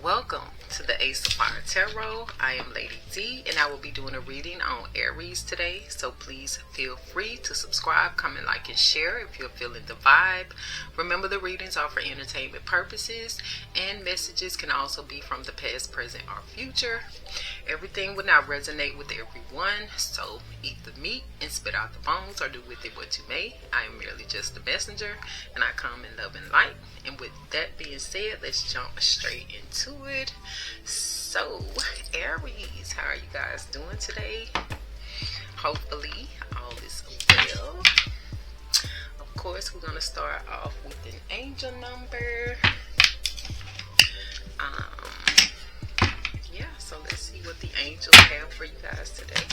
Welcome to the Ace of Fire Tarot. I am Lady D, and I will be doing a reading on Aries today. So please feel free to subscribe, comment, like, and share if you're feeling the vibe. Remember, the readings are for entertainment purposes, and messages can also be from the past, present, or future. Everything will not resonate with everyone, so eat the meat and spit out the bones, or do with it what you may. I am merely just a messenger, and I come in love and light. And with that being said, let's jump straight into it. So, Aries, how are you guys doing today? Hopefully, all is well. Of course, we're going to start off with an angel number. Yeah, so let's see what the angels have for you guys today.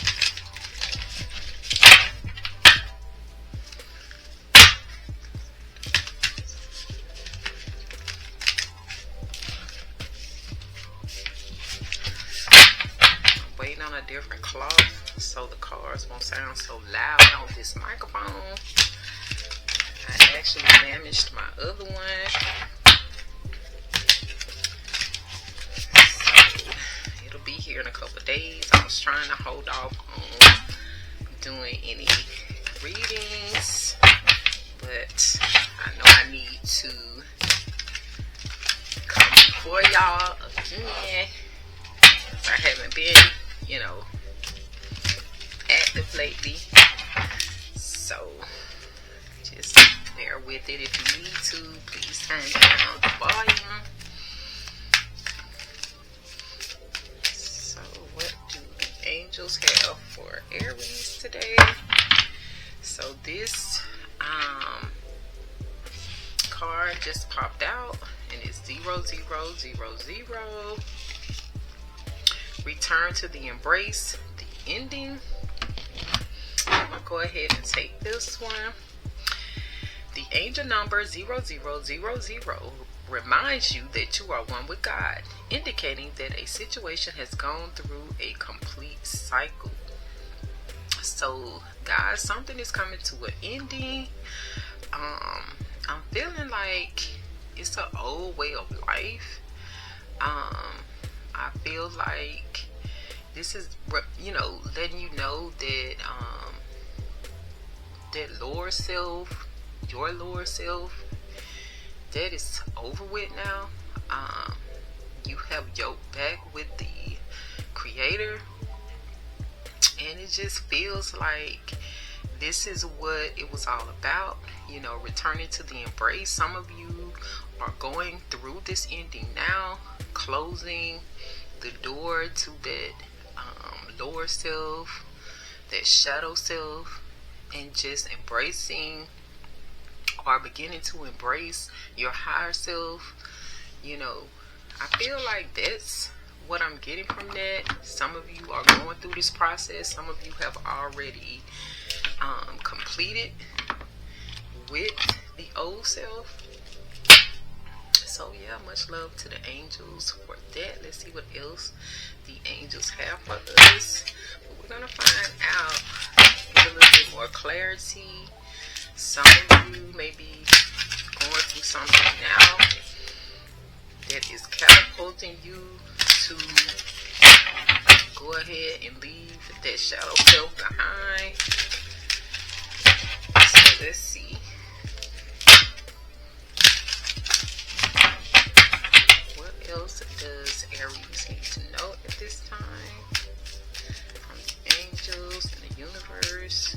Waiting on a different cloth so the cards won't sound so loud on this microphone. I actually damaged my other one, so it'll be here in a couple of days. I was trying to hold off on doing any readings, but I know I need to come before y'all again. I haven't been, active lately, so just bear with it. If you need to, please turn down the volume. So what do the angels have for Aries today? So this card just popped out, and it's 0000. Return to the embrace, the ending. I'm going to go ahead and take this one. The angel number 0000 reminds you that you are one with God, indicating that a situation has gone through a complete cycle. So, guys, something is coming to an ending. I'm feeling like it's an old way of life. I feel like this is, letting you know that that lower self, your lower self, that is over with now. You have yoked back with the Creator, and it just feels like this is what it was all about. Returning to the embrace. Some of you are going through this ending now, closing the door to that lower self, that shadow self, and just embracing or beginning to embrace your higher self. I feel like that's what I'm getting from that. Some of you are going through this process. Some of you have already completed with the old self. So yeah, much love to the angels for that. Let's see what else the angels have for us. But we're gonna find out, get a little bit more clarity. Some of you may be going through something now that is catapulting you to go ahead and leave that shadow self behind. So let's see. Else does Aries need to know at this time from the angels and the universe?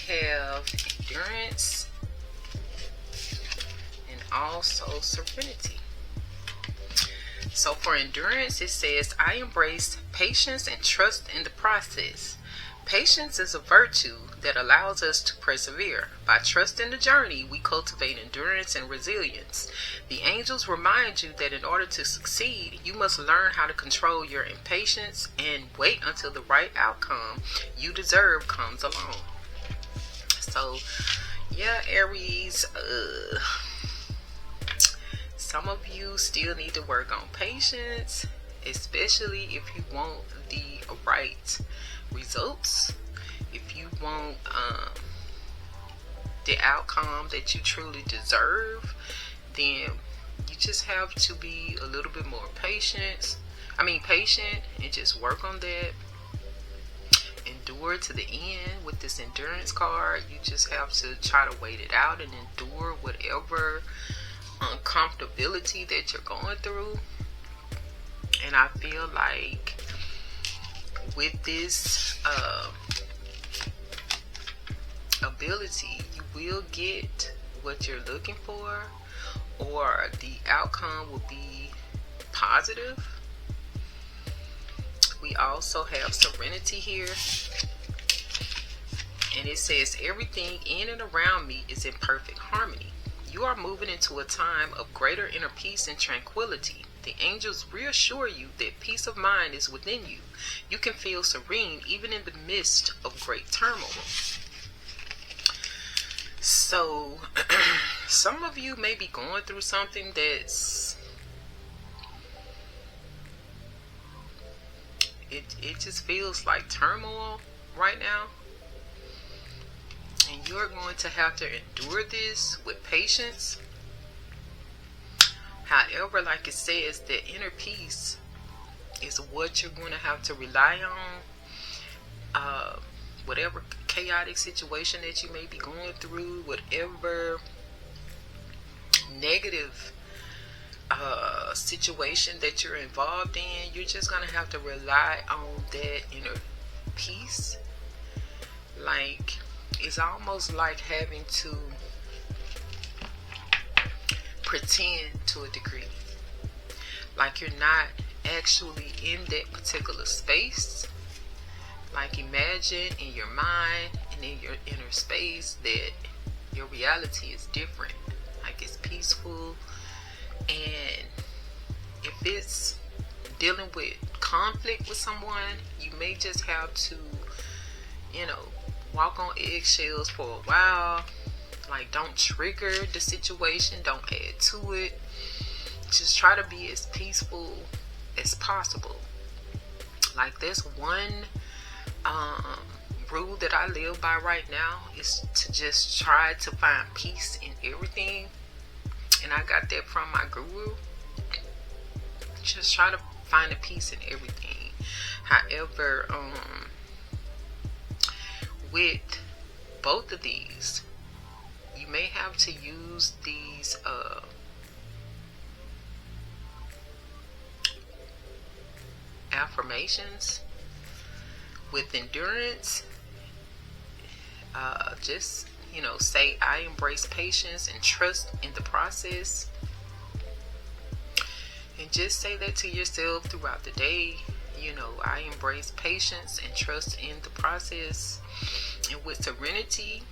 Have endurance and also serenity. So for endurance, it says, I embrace patience and trust in the process. Patience is a virtue that allows us to persevere. By trusting the journey, we cultivate endurance and resilience. The angels remind you that in order to succeed, you must learn how to control your impatience and wait until the right outcome you deserve comes along. So, yeah, Aries, some of you still need to work on patience, especially if you want the right results. If you want the outcome that you truly deserve, then you just have to be a little bit more patient and just work on that. Endure to the end with this endurance card. You just have to try to wait it out and endure whatever uncomfortability that you're going through. And I feel like with this ability, you will get what you're looking for, or the outcome will be positive. We also have serenity here, and it says everything in and around me is in perfect harmony. You are moving into a time of greater inner peace and tranquility. The angels reassure you that peace of mind is within you. You can feel serene even in the midst of great turmoil. So, some of you may be going through something that's, it just feels like turmoil right now. And you're going to have to endure this with patience. However, like it says, that inner peace is what you're going to have to rely on. Whatever chaotic situation that you may be going through, whatever negative situation that you're involved in, you're just going to have to rely on that inner peace. Like, it's almost like having to pretend to a degree, like you're not actually in that particular space. Like, imagine in your mind and in your inner space that your reality is different, like it's peaceful. And if it's dealing with conflict with someone, you may just have to, walk on eggshells for a while. Like, don't trigger the situation, don't add to it. Just try to be as peaceful as possible. Like, there's one rule that I live by right now, is to just try to find peace in everything. And I got that from my guru. Just try to find a peace in everything. However, with both of these, you may have to use these affirmations with endurance. Just say, I embrace patience and trust in the process. And just say that to yourself throughout the day. I embrace patience and trust in the process. And with serenity,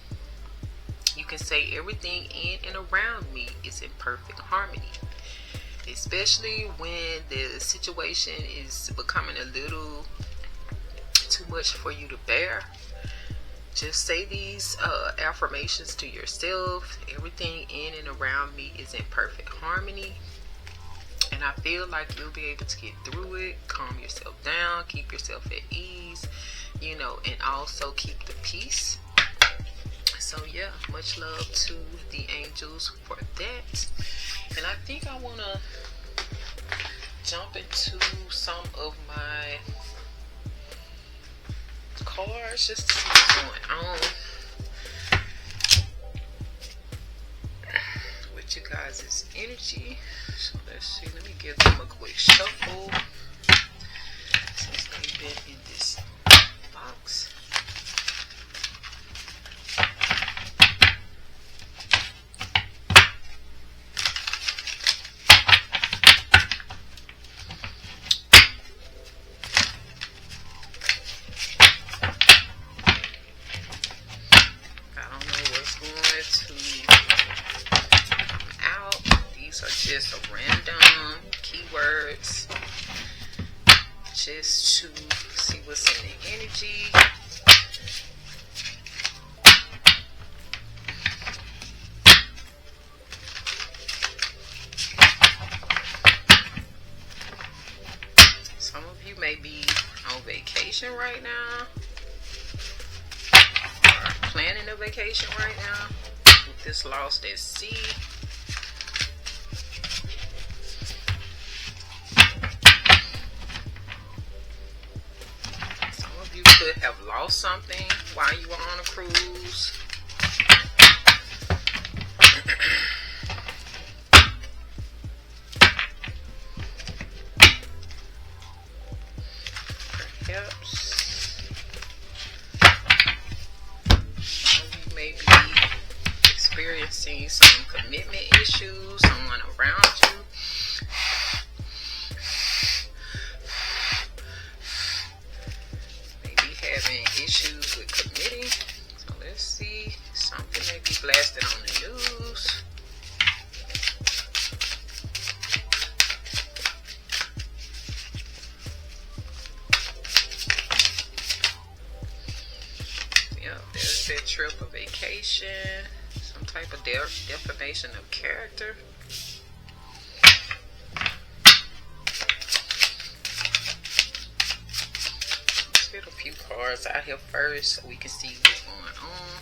you can say everything in and around me is in perfect harmony. Especially when the situation is becoming a little too much for you to bear. Just say these affirmations to yourself. Everything in and around me is in perfect harmony. And I feel like you'll be able to get through it, calm yourself down, keep yourself at ease, and also keep the peace. So yeah, much love to the angels for that. And I think I want to jump into some of my cards just to see what's going on with you guys' energy. So let's see, let me give them a quick shuffle since they've been in this box. just a random keywords just to see what's in the energy. Some of you may be on vacation right now, or planning a vacation right now with this lost at sea. Some of you could have lost something while you were on a cruise. Perhaps some of you may be experiencing some commitment issues, someone around you. Maybe having issues with committing. So let's see, something may be blasted on the news. There's that trip or vacation, some type of defamation of character. Let's get a few cards out here first so we can see what's going on.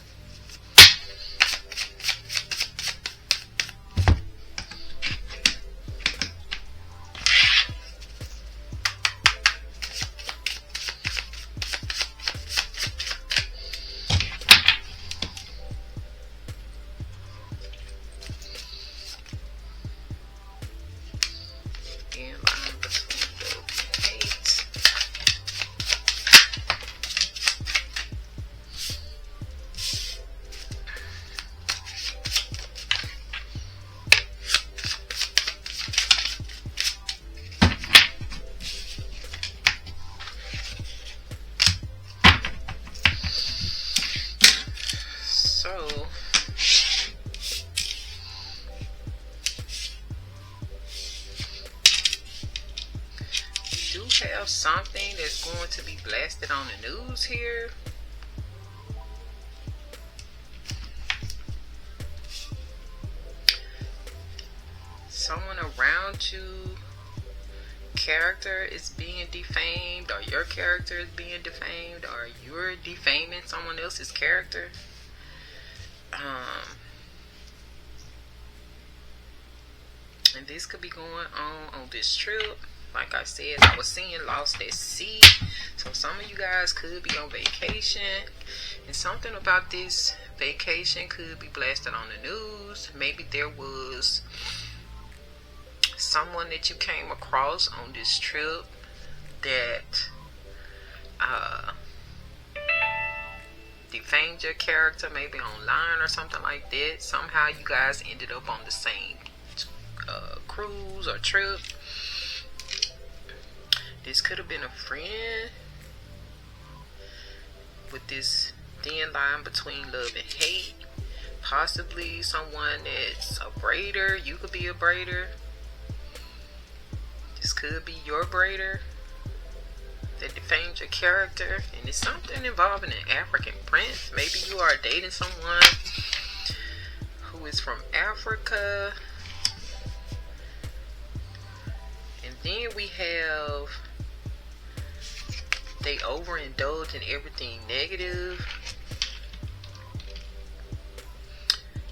So we do have something that's going to be blasted on the news here. Someone around you character is being defamed, or your character is being defamed, or you're defaming someone else's character. And this could be going on this trip. Like I said, I was seeing lost at sea. So some of you guys could be on vacation, and something about this vacation could be blasted on the news. Maybe there was someone that you came across on this trip that defamed your character, maybe online or something like that. Somehow you guys ended up on the same cruise or trip. This could have been a friend with this thin line between love and hate. Possibly someone that's a braider. You could be a braider. This could be your braider that defamed your character. And it's something involving an African prince. Maybe you are dating someone who is from Africa. And then we have they overindulge in everything negative.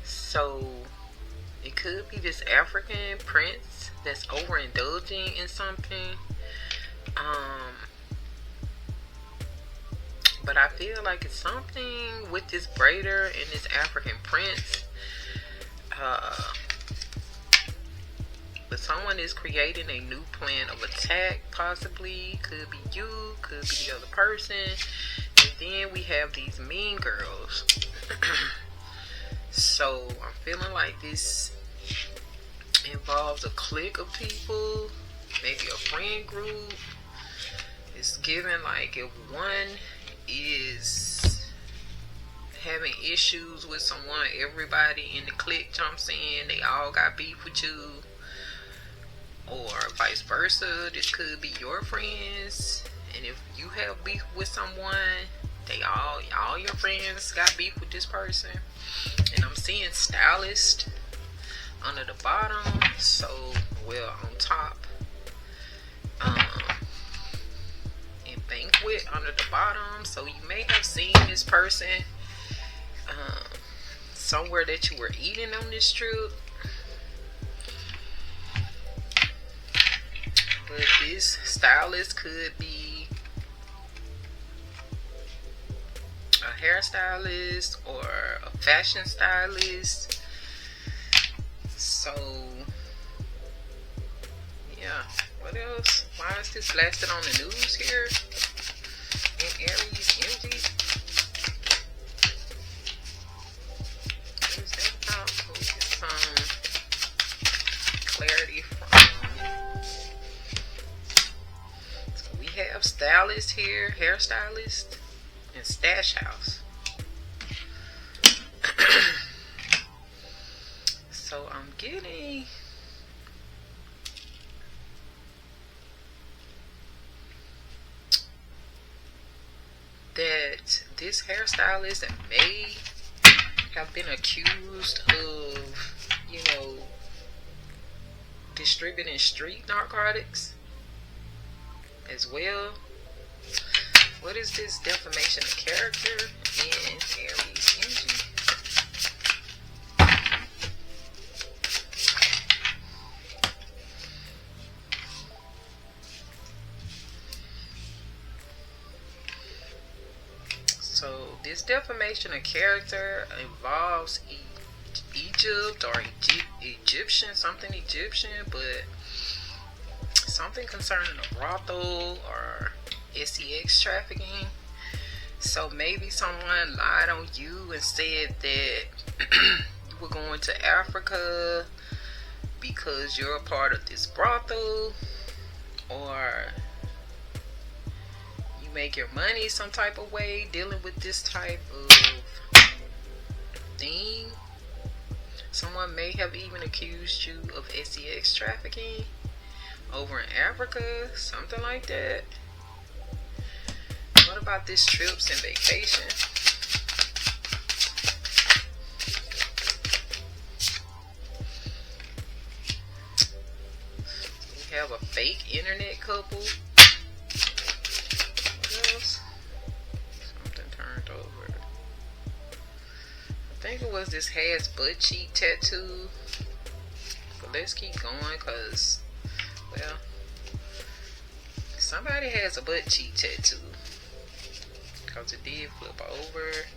So it could be this African prince that's overindulging in something. But I feel like it's something with this braider and this African prince. But someone is creating a new plan of attack, possibly. Could be you, could be the other person. And then we have these mean girls. So I'm feeling like this involves a clique of people, maybe a friend group. It's given like if one is having issues with someone, everybody in the clique jumps in. They all got beef with you. or vice versa. This could be your friends, and if you have beef with someone, they all your friends got beef with this person. And I'm seeing stylist under the bottom, so well on top, and banquet under the bottom. So you may have seen this person somewhere that you were eating on this trip. But this stylist could be a hairstylist or a fashion stylist. So yeah, what else? Why is this blasted on the news here in Aries energy? What is that about? We'll get some clarity from. So we have stylist here, hairstylist, and stash house. So I'm getting that this hairstylist may have been accused of, distributing street narcotics as well. What is this defamation of character in Aries energy? So this defamation of character involves Egypt or Egyptian, something Egyptian, but something concerning a brothel or sex trafficking. So maybe someone lied on you and said that you were going to Africa because you're a part of this brothel, or you make your money some type of way dealing with this type of thing. Someone may have even accused you of sex trafficking over in Africa, something like that. What about this trips and vacation? We have a fake internet couple. What else? Something turned over. I think it was this has butt cheek tattoo. But let's keep going, because, well, somebody has a butt cheek tattoo, because it did flip over.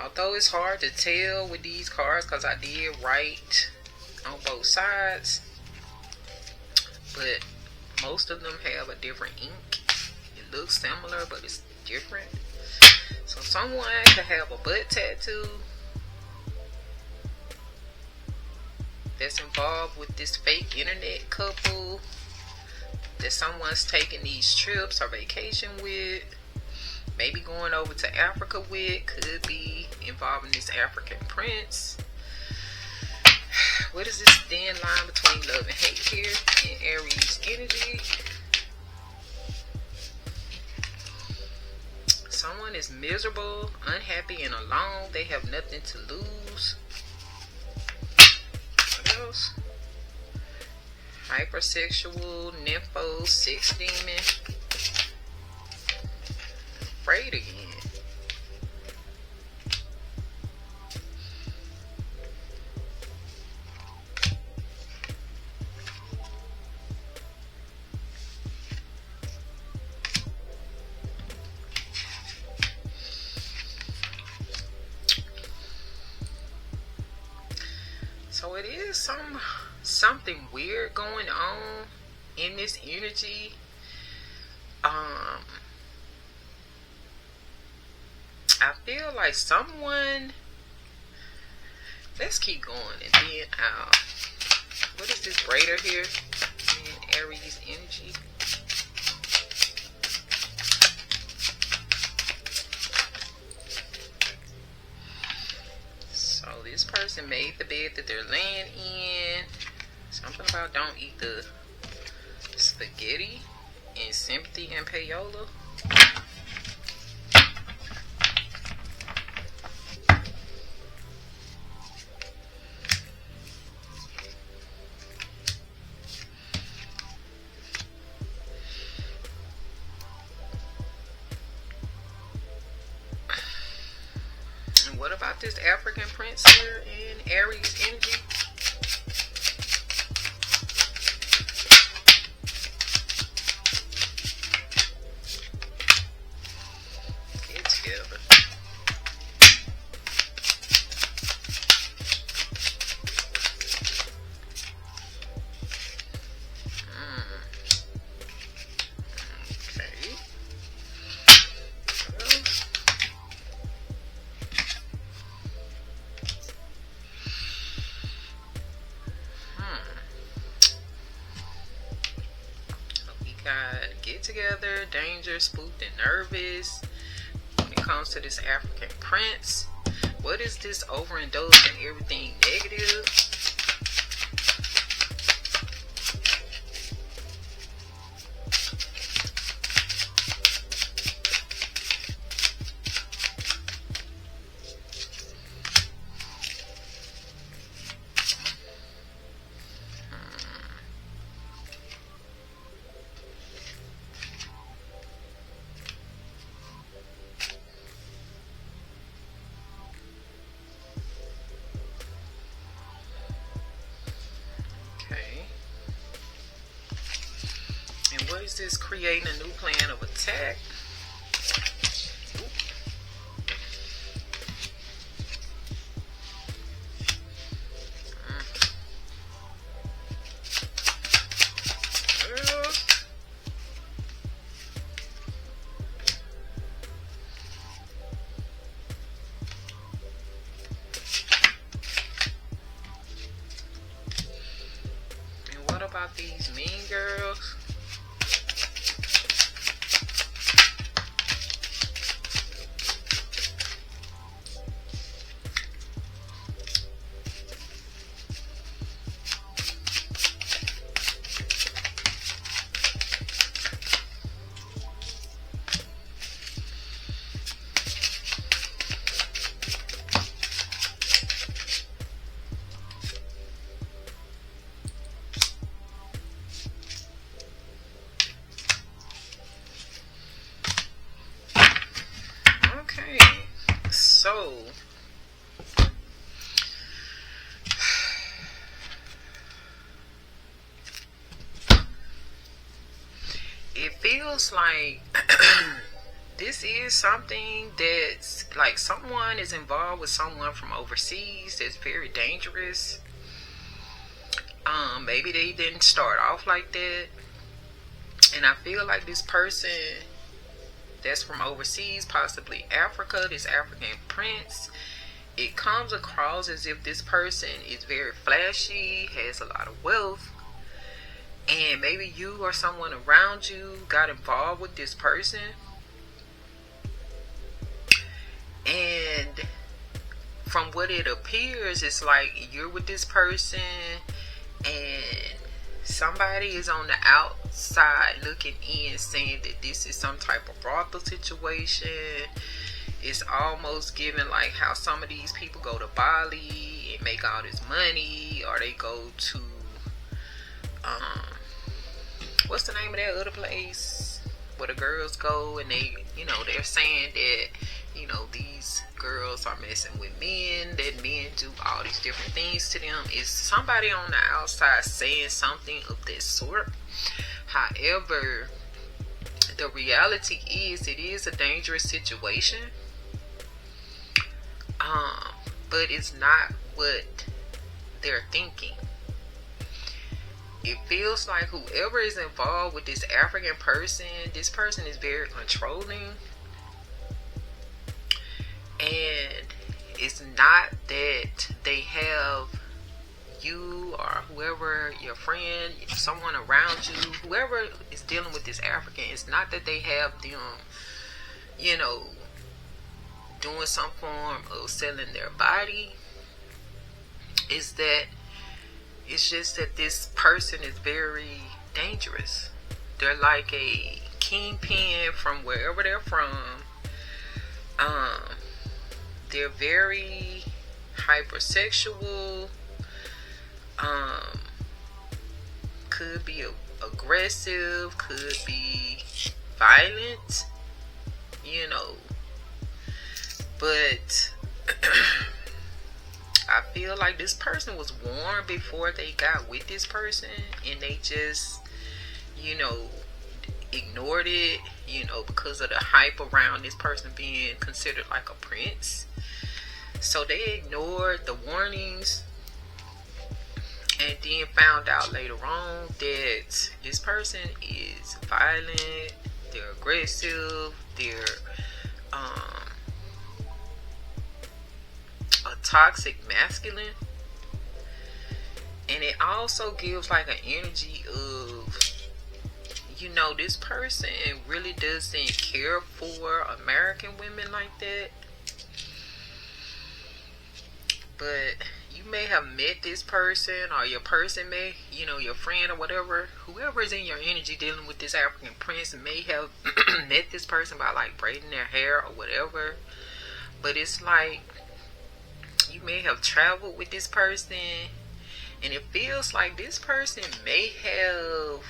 Although it's hard to tell with these cards, because I did write on both sides, but most of them have a different ink. It looks similar, but it's different. So someone could have a butt tattoo that's involved with this fake internet couple that someone's taking these trips or vacation with, maybe going over to Africa with. Could be involving this African prince. What is this thin line between love and hate here in Aries energy? Someone is miserable, unhappy, and alone. They have nothing to lose. What else? Hypersexual, nympho, sex demon. Afraid again. So it is something weird going on in this energy. I feel like someone, let's keep going, and then what is this braider here in Aries energy? So this person made the bed that they're laying in. Something about don't eat the spaghetti and sympathy and payola. And what about this African prince here in Aries energy? Get together. Okay. We got get together, danger, spooked, and nervous. When it comes to this African prince, what is this overindulged and everything negative? Okay. And what is this creating a new plan of attack? What about these mean girls? Okay, so it feels like this is something that's like someone is involved with someone from overseas that's very dangerous. Maybe they didn't start off like that, and I feel like this person that's from overseas, possibly Africa, this African prince, it comes across as if this person is very flashy, has a lot of wealth, and maybe you or someone around you got involved with this person, and from what it appears, it's like you're with this person and somebody is on the outside looking in saying that this is some type of brothel situation. It's almost giving like how some of these people go to Bali and make all this money, or they go to what's the name of that other place where the girls go and they, they're saying that, these girls are messing with men, that men do all these different things to them. Is somebody on the outside saying something of this sort? However, the reality is it is a dangerous situation, but it's not what they're thinking. It feels like whoever is involved with this African person, this person is very controlling. And it's not that they have you or whoever, your friend, someone around you, whoever is dealing with this African, it's not that they have them, doing some form of selling their body. It's that It's just that this person is very dangerous. They're like a kingpin from wherever they're from. Um, they're very hypersexual. Um, could be aggressive, could be violent, you know. But I feel like this person was warned before they got with this person, and they just, you know, ignored it, you know, because of the hype around this person being considered like a prince. So they ignored the warnings, and then found out later on that this person is violent, they're aggressive, they're a toxic masculine. And it also gives like an energy of, you know, this person really doesn't care for American women like that. But you may have met this person, or your person may, you know, your friend or whatever, whoever is in your energy dealing with this African prince may have met this person by like braiding their hair or whatever. But it's like you may have traveled with this person, and it feels like this person may have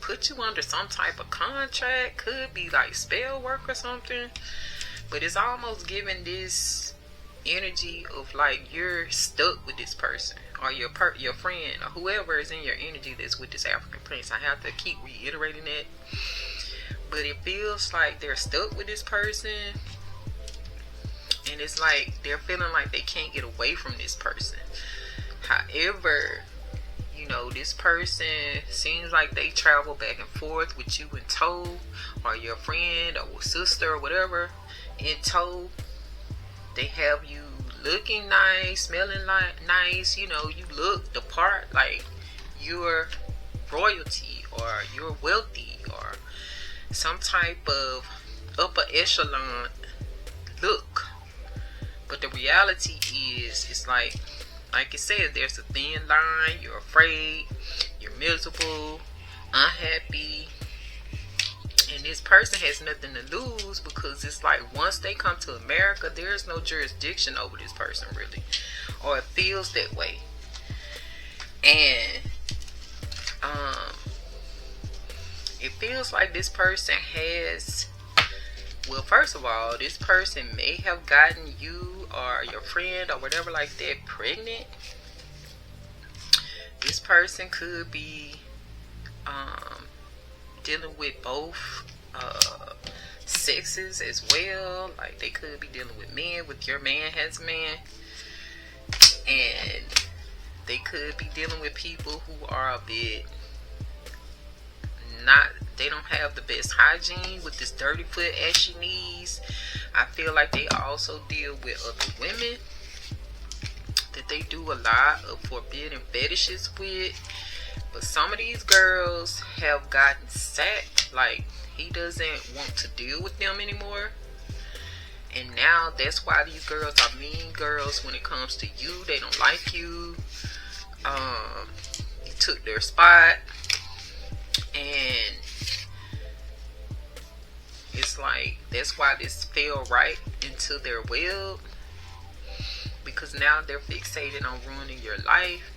put you under some type of contract. Could be like spell work or something, but it's almost giving this energy of like you're stuck with this person, or your friend, or whoever is in your energy that's with this African prince. I have to keep reiterating that, but it feels like they're stuck with this person, and it's like they're feeling like they can't get away from this person. However, you know, this person seems like they travel back and forth with you in tow, or your friend or sister or whatever in tow. They have you looking nice, smelling like nice, you know, you look the part, like you're royalty, or you're wealthy, or some type of upper echelon look. But the reality is, it's like it says, there's a thin line. You're afraid, you're miserable, unhappy, and this person has nothing to lose, because it's like once they come to America, there's no jurisdiction over this person really, or it feels that way. And it feels like this person has, well, first of all, this person may have gotten you or your friend or whatever like that pregnant. This person could be dealing with both sexes as well. Like they could be dealing with men, with your man has a man, and they could be dealing with people who are a bit not, they don't have the best hygiene with this dirty foot, ashy knees. I feel like they also deal with other women that they do a lot of forbidden fetishes with. But some of these girls have gotten sacked, like he doesn't want to deal with them anymore, and now that's why these girls are mean girls when it comes to you. They don't like you. You took their spot, and it's like that's why this fell right into their web, because now they're fixated on ruining your life.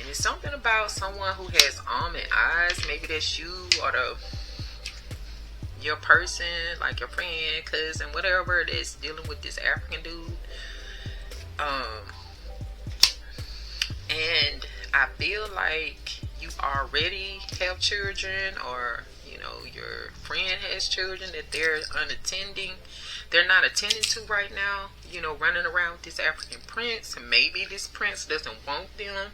And it's something about someone who has almond eyes. Maybe that's you, or your person, like your friend, cousin, whatever, that's dealing with this African dude. And I feel like you already have children, or you know, your friend has children that they're not attending to right now, you know, running around with this African prince. And maybe this prince doesn't want them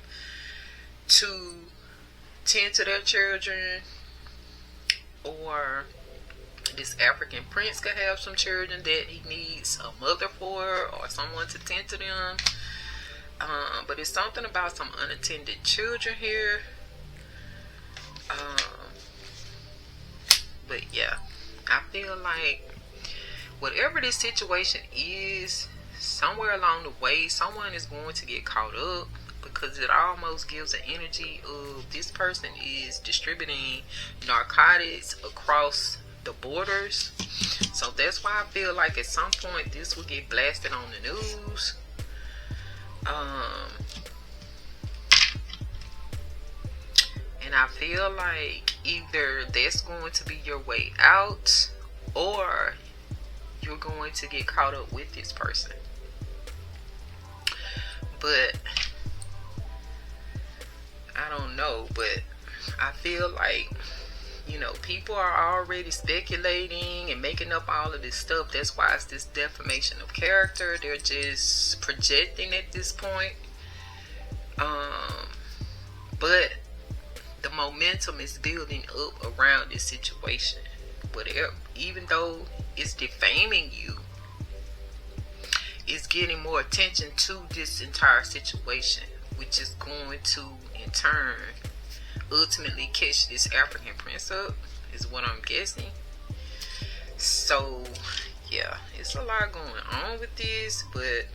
to tend to their children, or this African prince could have some children that he needs a mother for, or someone to tend to them. But it's something about some unattended children here. But yeah, I feel like whatever this situation is, somewhere along the way, someone is going to get caught up, because it almost gives an energy of this person is distributing narcotics across the borders. So that's why I feel like at some point this will get blasted on the news. And I feel like either that's going to be your way out, or you're going to get caught up with this person. But I don't know, but I feel like, you know, people are already speculating and making up all of this stuff. That's why it's this defamation of character. They're just projecting at this point. But the momentum is building up around this situation. But even though it's defaming you, it's getting more attention to this entire situation, which is going to, in turn, ultimately catch this African prince up, is what I'm guessing. So, yeah, it's a lot going on with this, but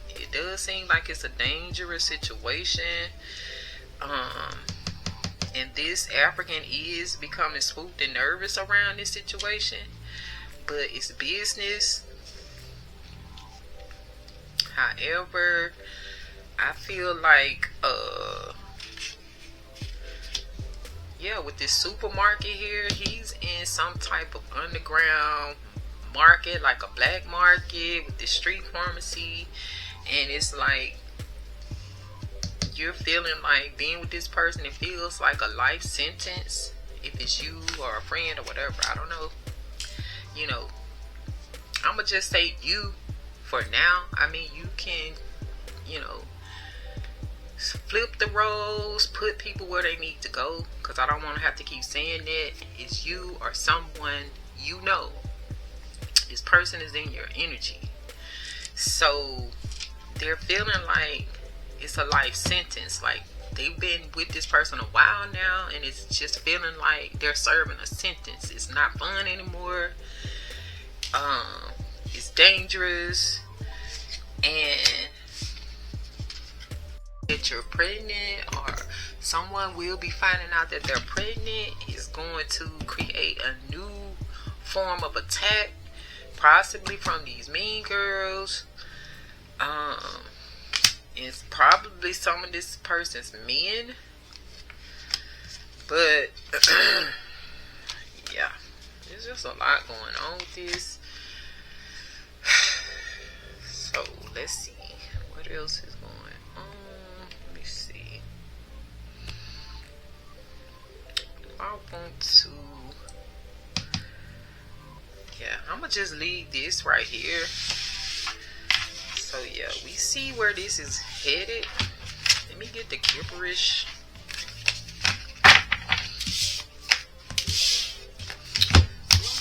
it does seem like it's a dangerous situation. And this African is becoming spooked and nervous around this situation, but it's business. However, I feel like yeah, with this supermarket here, he's in some type of underground market, like a black market with this street pharmacy. And it's like you're feeling like being with this person, it feels like a life sentence. If it's you or a friend or whatever, I don't know. You know, I'm gonna just say you for now. I mean, you can, you know, flip the roles, put people where they need to go, because I don't want to have to keep saying that. It's you or someone you know. This person is in your energy, so they're feeling like it's a life sentence. Like they've been with this person a while now, and it's just feeling like they're serving a sentence. It's not fun anymore. It's dangerous, and that you're pregnant, or someone will be finding out that they're pregnant, is going to create a new form of attack, possibly from these mean girls. It's probably some of this person's men, but yeah, there's just a lot going on with this. So let's see what else is going on. Let me see. I want to, yeah, I'm gonna just leave this right here. So yeah, we see where this is headed. Let me get the gibberish. I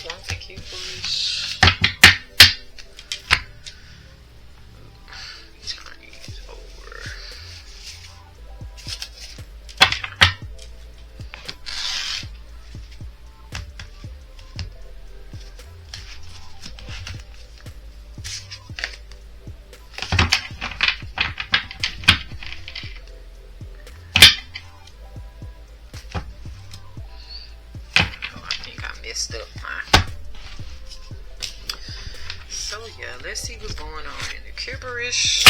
want the gibberish. Turn it over. Messed up mine. So yeah, let's see what's going on in the gibberish.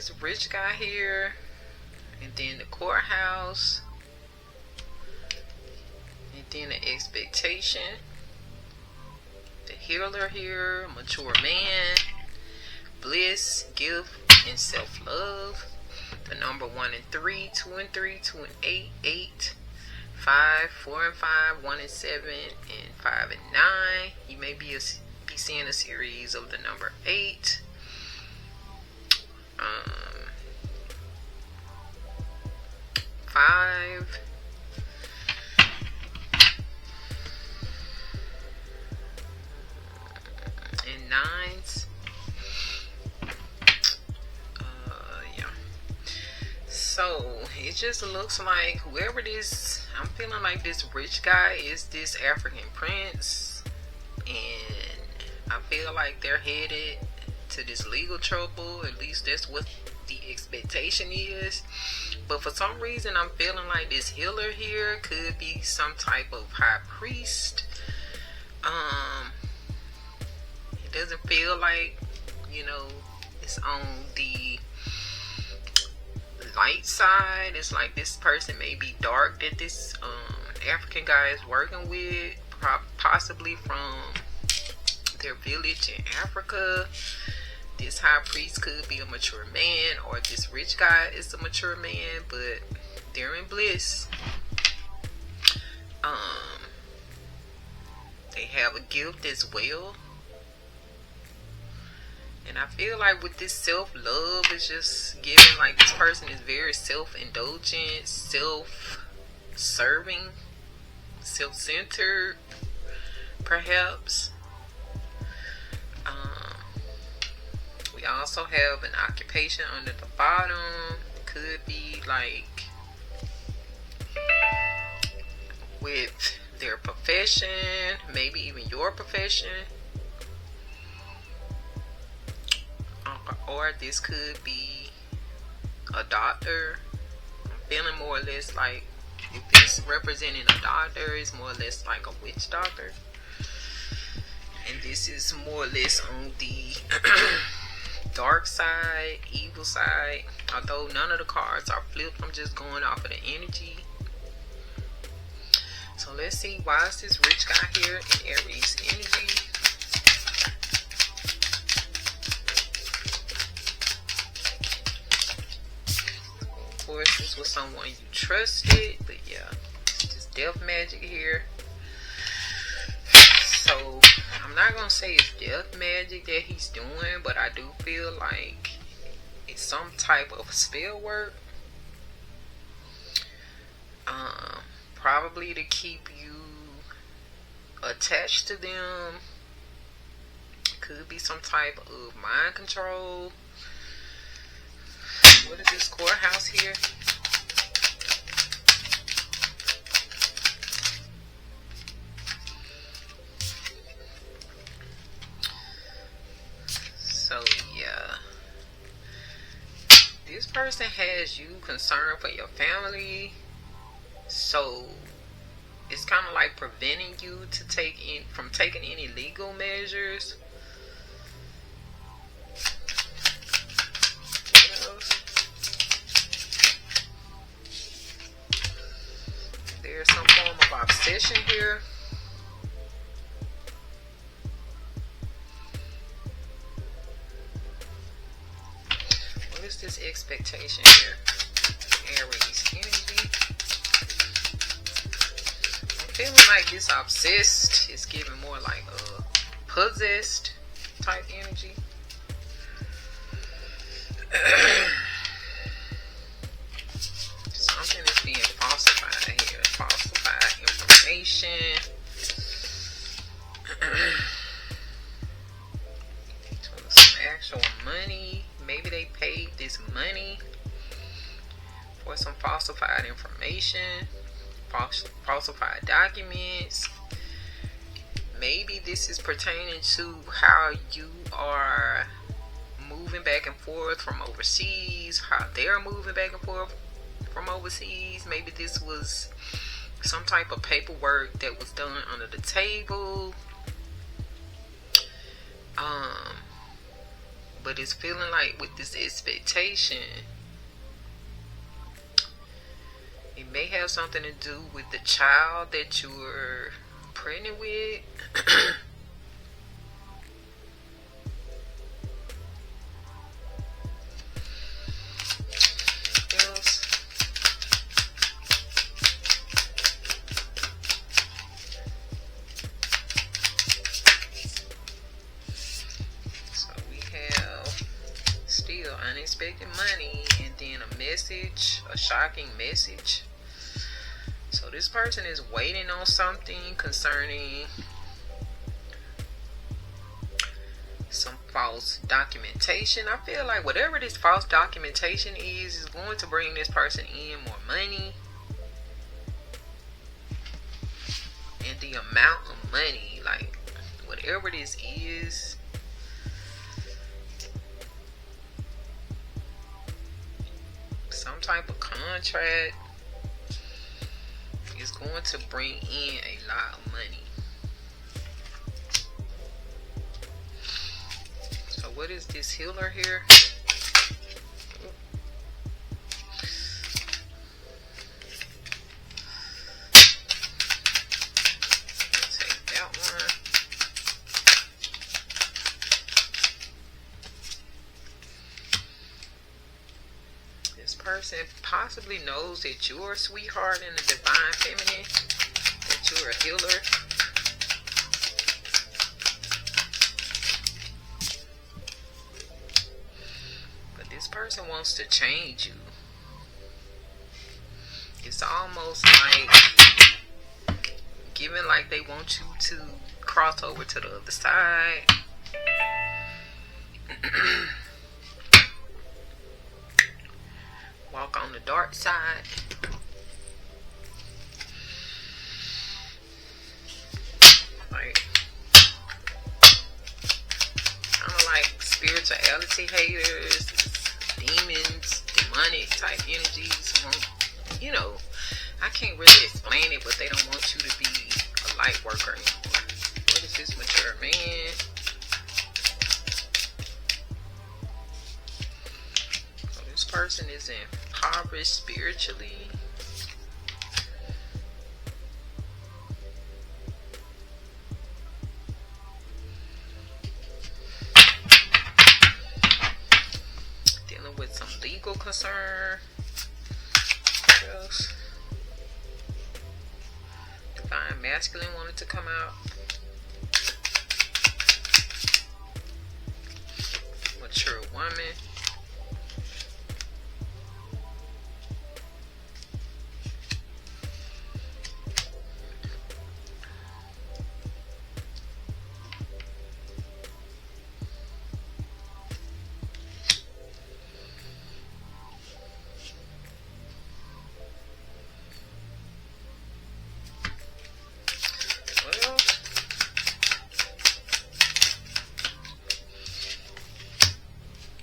this rich guy here, and then the courthouse, and then the expectation, the healer here, mature man, bliss, gift, and self-love. The number 1 and 3, 2 and 3, 2 and 8, 8, 5, 4 and 5, 1 and 7, and 5 and 9. You may be seeing a series of the number 8. 5. And 9s. Yeah. So it just looks like whoever this, I'm feeling like this rich guy is this African prince, and I feel like they're headed to this legal trouble. At least that's what the expectation is. But for some reason I'm feeling like this healer here could be some type of high priest. It doesn't feel like, it's on the light side. It's like this person may be dark that this African guy is working with, possibly from their village in Africa. This high priest could be a mature man, or this rich guy is a mature man, but they're in bliss. They have a gift as well. And I feel like with this self-love, it's just giving like this person is very self-indulgent, self-serving, self-centered, perhaps. We also have an occupation under the bottom. Could be like with their profession, maybe even your profession. Or this could be a doctor. I'm feeling more or less like if it's representing a doctor, it's more or less like a witch doctor. And this is more or less on the dark side, evil side. Although none of the cards are flipped, I'm just going off of the energy. So let's see, why is this rich guy here in Aries energy? Of course, this was someone you trusted, but yeah, just death magic here. So I'm not gonna say it's death magic that he's doing, but I do feel like it's some type of spell work. Probably to keep you attached to them. Could be some type of mind control. What is this courthouse here? So yeah, this person has you concerned for your family, so it's kind of like preventing you from taking any legal measures. There's some form of obsession here. What is this expectation here? Aries energy. I'm feeling like this obsessed is giving more like a possessed type energy. Something is being falsified here. Falsified information. Some actual money. Maybe they paid this money for some falsified information, falsified documents. Maybe this is pertaining to how you are moving back and forth from overseas, how they're moving back and forth from overseas. Maybe this was some type of paperwork that was done under the table. But it's feeling like with this expectation, it may have something to do with the child that you were pregnant with. So we have still unexpected money, and then a message, a shocking message. So this person is waiting on something concerning some false documentation. I feel like whatever this false documentation is going to bring this person in more money. And the amount of money, like whatever this is, some type of contract, is going to bring in a lot of money. So what is this healer here? Take that one. This person possibly knows that you're a sweetheart and a divine feminine, that you're a healer. But this person wants to change you. It's almost like giving like they want you to cross over to the other side. Walk on the dark side. Like, kind of like spirituality haters, demons, demonic type energies. You know, I can't really explain it, but they don't want you to be a light worker anymore. What is this mature man? So this person is impoverished spiritually. Dealing with some legal concern. What else? Divine masculine wanted to come out. Mature woman.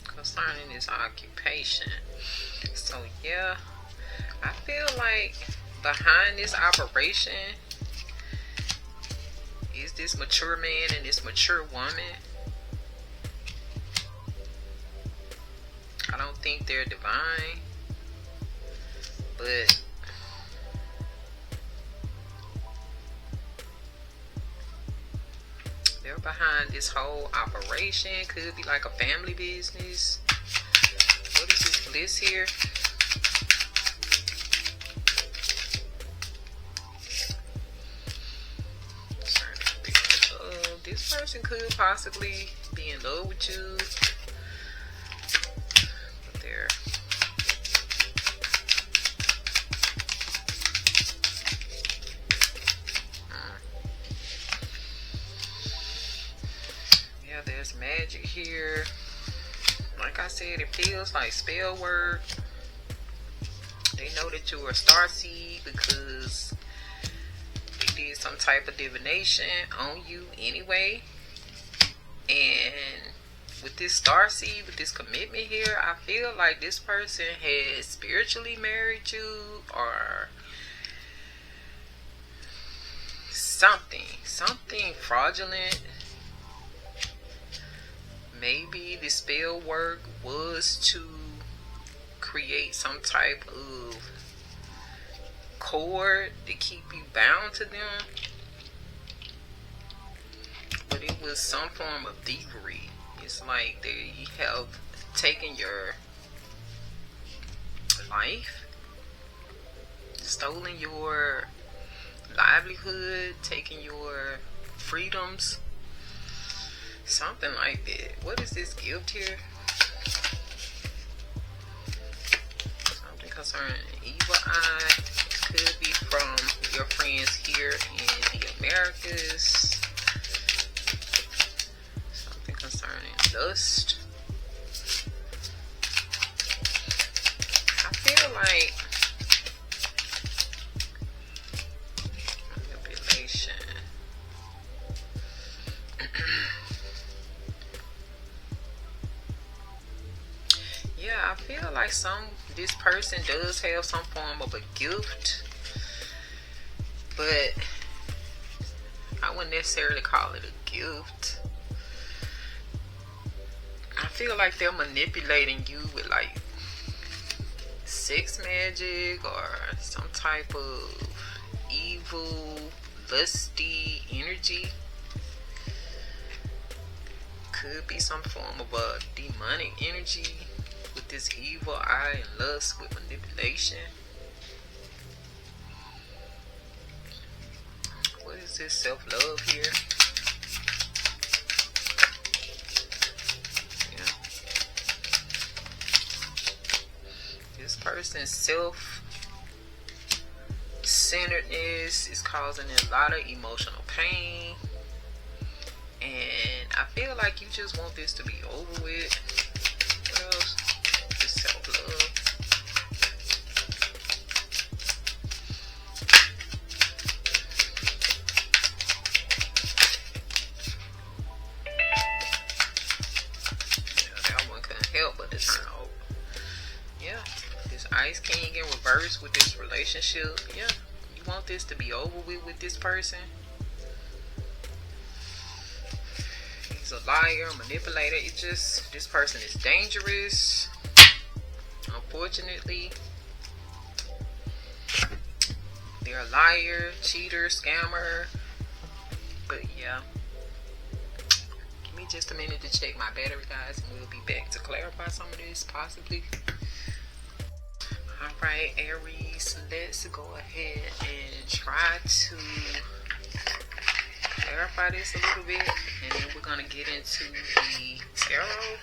Concerning his occupation. So yeah, I feel like behind this operation is this mature man and this mature woman. I don't think they're divine, but they're behind this whole operation. Could be like a family business. What is this bliss here? This person could possibly be in love with you. But they're yeah, there's magic here. Like I said, it feels like spell work. They know that you're a starseed because they did some type of divination on you anyway. And with this starseed, with this commitment here, I feel like this person has spiritually married you, or something fraudulent maybe the spell work was to create some type of cord to keep you bound to them, but it was some form of thievery. It's like they have taken your life, stolen your livelihood, taken your freedoms, something like that. What is this gift here? Something concerning evil eye. Could be from your friends here in the Americas. Something concerning lust. I feel like manipulation. Yeah, I feel like this person does have some form of a gift, but I wouldn't necessarily call it a gift. I feel like they're manipulating you with like sex magic or some type of evil, lusty energy. Could be some form of a demonic energy with this evil eye and lust with manipulation. What is this self-love here? Yeah. This person's self-centeredness is causing a lot of emotional pain. And I feel like you just want this to be over with. What else? This self-love. Yeah, that one couldn't help but to turn over. Yeah, this Ice King in reverse with this relationship. Yeah, you want this to be over with this person. He's a liar, manipulator. It's just, this person is dangerous. Unfortunately, they're a liar, cheater, scammer. But yeah, give me just a minute to check my battery, guys, and we'll be back to clarify some of this, possibly. Alright, Aries, let's go ahead and try to clarify this a little bit, and then we're gonna get into the tarot,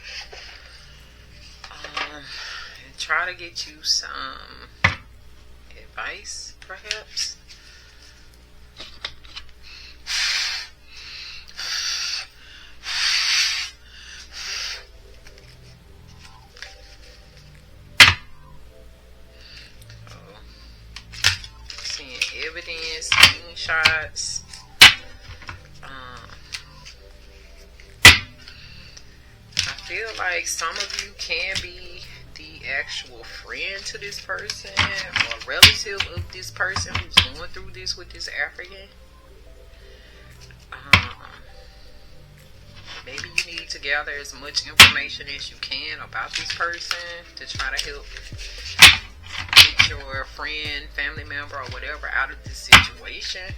and try to get you some advice, perhaps. Seeing evidence, screenshots. I feel like some of you can be the actual friend to this person or relative of this person who's going through this with this African. Maybe you need to gather as much information as you can about this person to try to help get your friend, family member, or whatever out of this situation.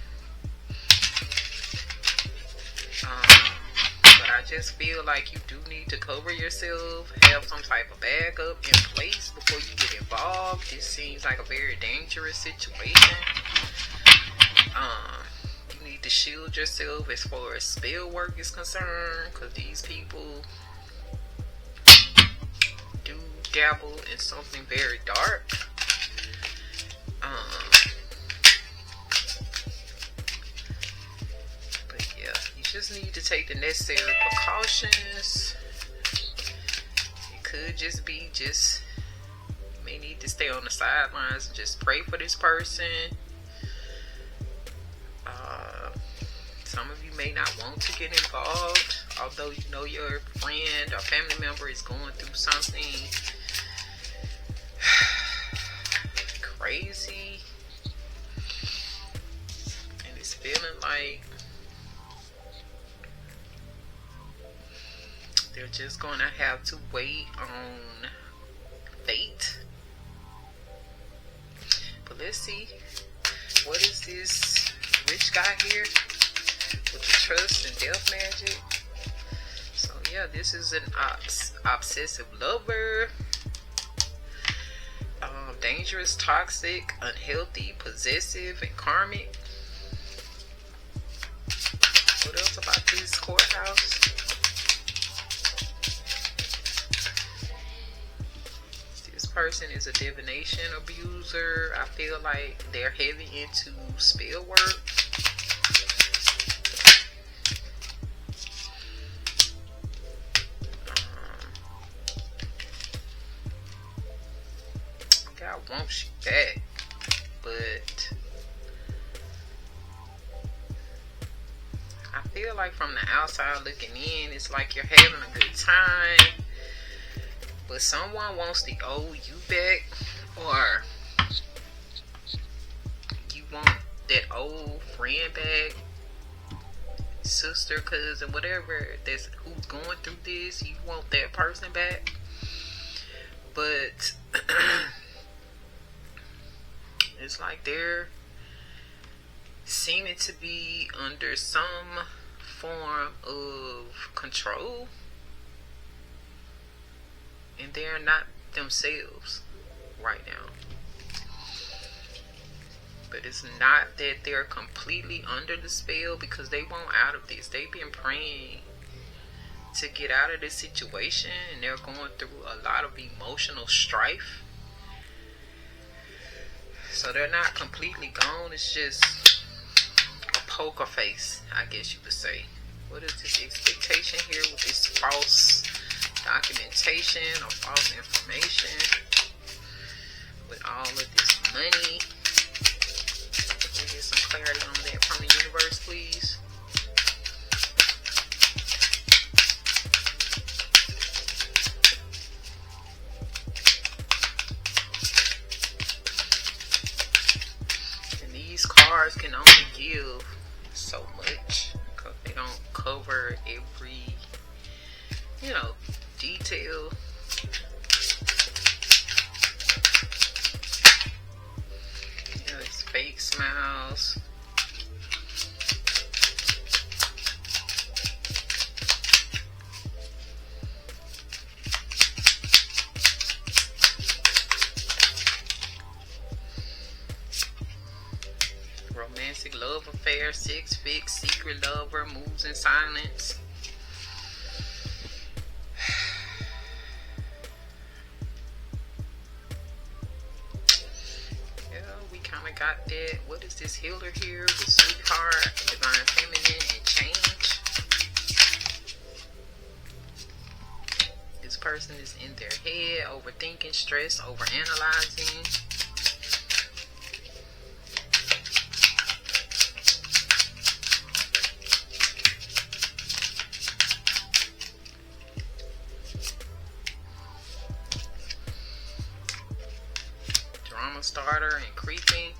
But I just feel like you do need to cover yourself, have some type of backup in place before you get involved. This seems like a very dangerous situation. You need to shield yourself as far as spell work is concerned, because these people do dabble in something very dark. But yeah, you just need to take the necessary precautions. It could just be you may need to stay on the sidelines and just pray for this person. Some of you may not want to get involved, although you know your friend or family member is going through something crazy, and it's feeling like They're just gonna have to wait on fate. But let's see, what is this rich guy here with the trust and death magic? So yeah, this is an obsessive lover. Dangerous, toxic, unhealthy, possessive, and karmic. What else about this courthouse? This person is a divination abuser. I feel like they're heavy into spell work. God wants you back, but I feel like from the outside looking in, it's like you're having a good time, but someone wants to owe you back, or you want that old friend back, sister, cousin, whatever that's who's going through this. You want that person back, but it's like they're seeming to be under some form of control, and they're not themselves right now. But it's not that they're completely under the spell, because they want out of this. They've been praying to get out of this situation, and they're going through a lot of emotional strife. So they're not completely gone. It's just a poker face, I guess you could say. What is this expectation here with this false documentation or false information? With all of this money. Can we get some clarity on that from the universe, please? Cards can only give so much because they don't cover every, detail. It's fake smiles. Romantic love affair, sex fix, secret lover, moves in silence. Yeah, we kind of got that. What is this healer here? The sweetheart, divine feminine, and change. This person is in their head, overthinking, stress, overanalyzing. Starter and creeping.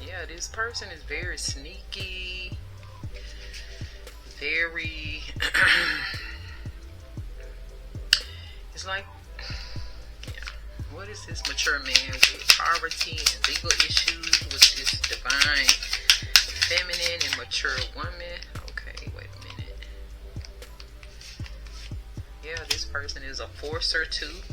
Yeah, this person is very sneaky, very it's like, yeah, what is this mature man with poverty and legal issues with this divine feminine and mature woman? Okay, wait a minute. Yeah, this person is a forcer too.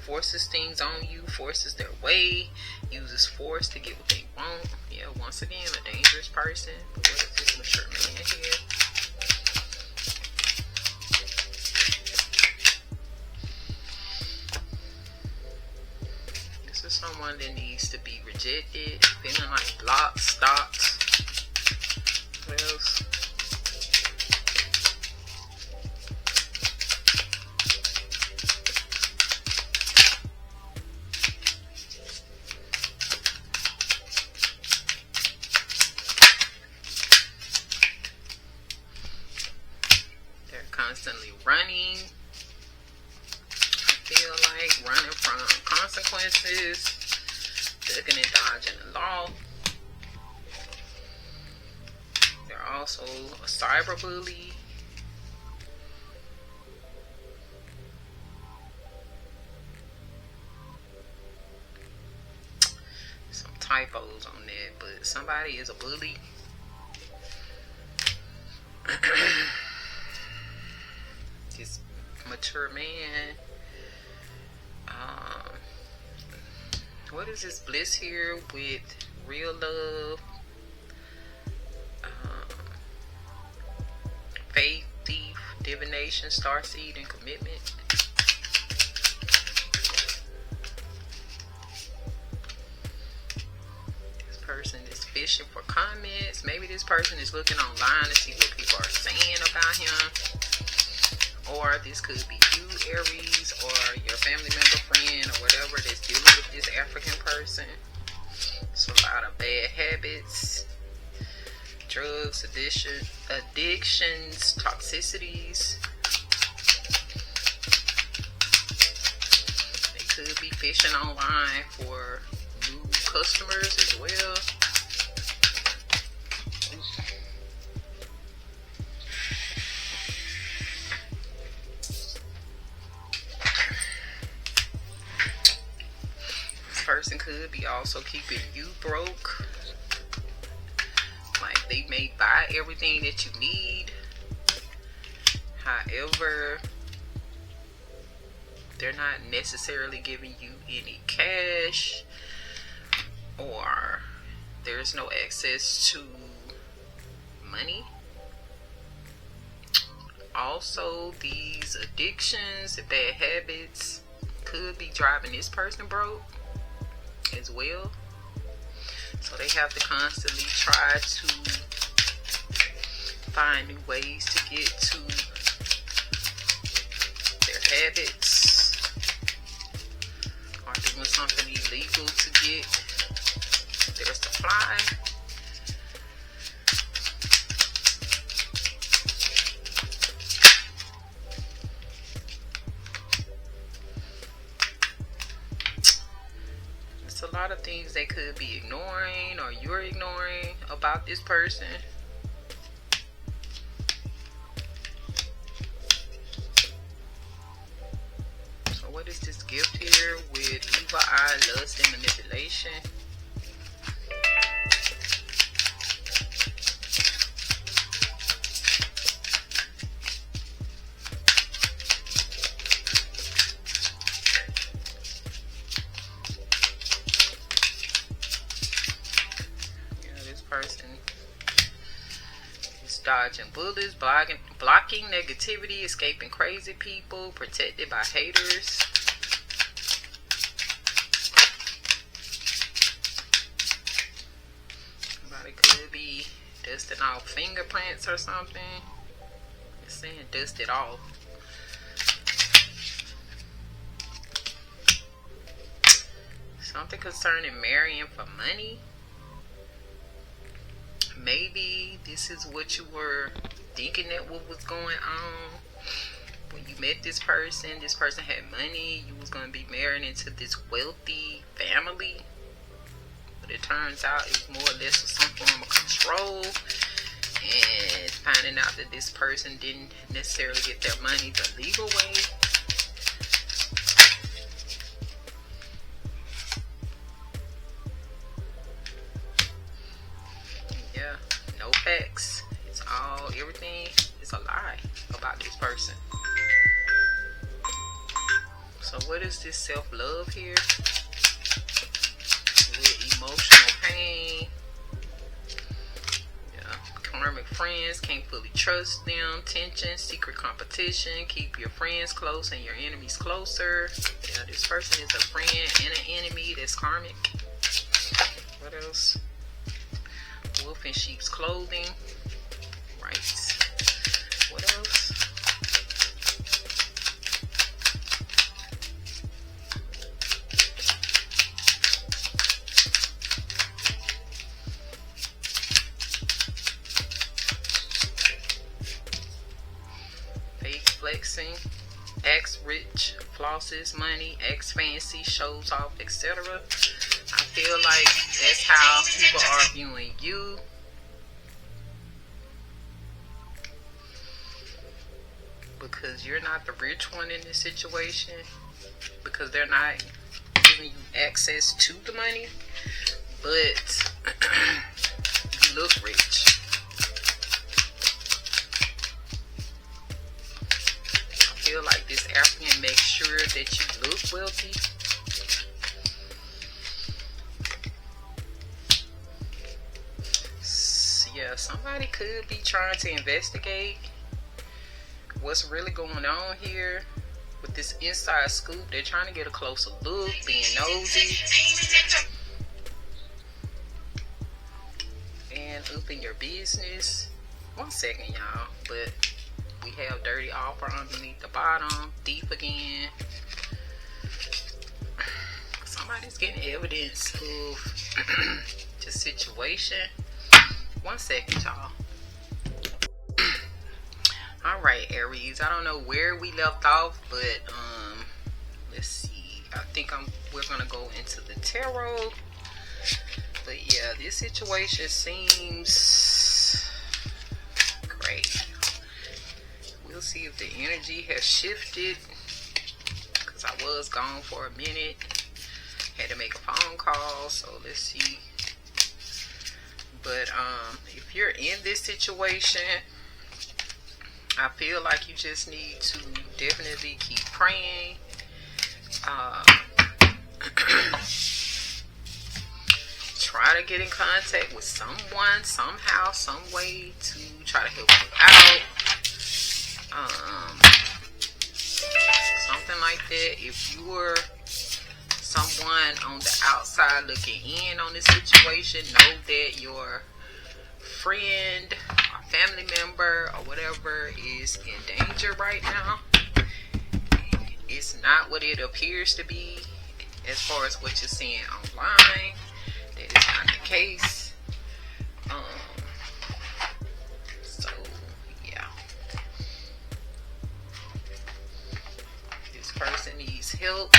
Forces things on you, forces their way, uses force to get what they want. Yeah, once again, a dangerous person. But what is this mature man here? This is someone that needs to be rejected, feeling like blocked, stopped. What else? Constantly running. I feel like running from consequences, ducking and dodging the law. They're also a cyber bully. typos on that, but somebody is a bully. This mature man. What is this bliss here with real love, faith, thief, divination, starseed, and commitment? This person is fishing for comments. Maybe this person is looking online to see what people are saying about him. Or this could be you, Aries, or your family member, friend, or whatever that's dealing with this African person. It's a lot of bad habits, drugs, addictions, toxicities. They could be fishing online for new customers as well. Person could be also keeping you broke. Like they may buy everything that you need, however they're not necessarily giving you any cash, or there's no access to money. Also, these addictions and bad habits could be driving this person broke as well. So they have to constantly try to find new ways to get to their habits, or doing something illegal to get their supply. A lot of things they could be ignoring, or you're ignoring about this person. So what is this gift here with evil eye, lust, and manipulation? Person is dodging bullets, blocking negativity, escaping crazy people, protected by haters. Somebody could be dusting off fingerprints or something. It's saying dust it off. Something concerning marrying for money. Maybe this is what you were thinking that what was going on when you met this person. This person had money. You was going to be married into this wealthy family. But it turns out it was more or less some form of control. And finding out that this person didn't necessarily get their money the legal way. No facts. It's all, everything is a lie about this person. So what is this self-love here? With emotional pain. Yeah. Karmic friends, can't fully trust them. Tension, secret competition. Keep your friends close and your enemies closer. Yeah, this person is a friend and an enemy that's karmic. What else? Wolf in sheep's clothing. Right. What else? Fake flexing. Acts rich. Flosses money. Acts fancy. Shows off, etc. I feel like that's how people are viewing you. Because you're not the rich one in this situation. Because they're not giving you access to the money. but you look rich. I feel like this African makes sure that you look wealthy. Yeah, somebody could be trying to investigate what's really going on here with this inside scoop. They're trying to get a closer look, being nosy, and up in your business. 1 second, y'all, but we have dirty offer underneath the bottom, thief again. Somebody's getting evidence of the situation. 1 second, y'all. Alright, Aries, I don't know where we left off, but let's see. I think we're gonna go into the tarot. But yeah, this situation seems great. We'll see if the energy has shifted, because I was gone for a minute. Had to make a phone call, so let's see. But if you're in this situation, I feel like you just need to definitely keep praying. Try to get in contact with someone, somehow, some way, to try to help you out. Something like that. If you're someone on the outside looking in on this situation, know that your friend or family member or whatever is in danger right now. It's not what it appears to be as far as what you're seeing online. That is not the case. So yeah, this person needs help.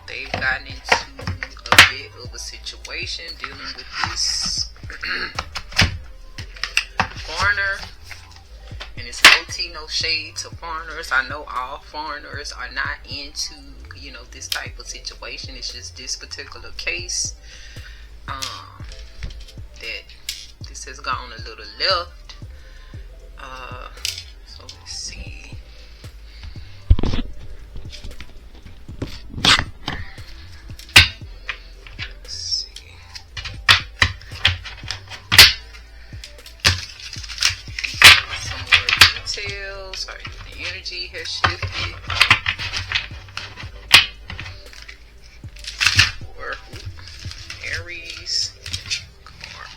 They've gotten into a bit of a situation dealing with this foreigner, and it's no tea, no shade to foreigners. I know all foreigners are not into, you know, this type of situation. It's just this particular case that this has gone a little left. So let's see. Sorry, the energy has shifted. For Aries card.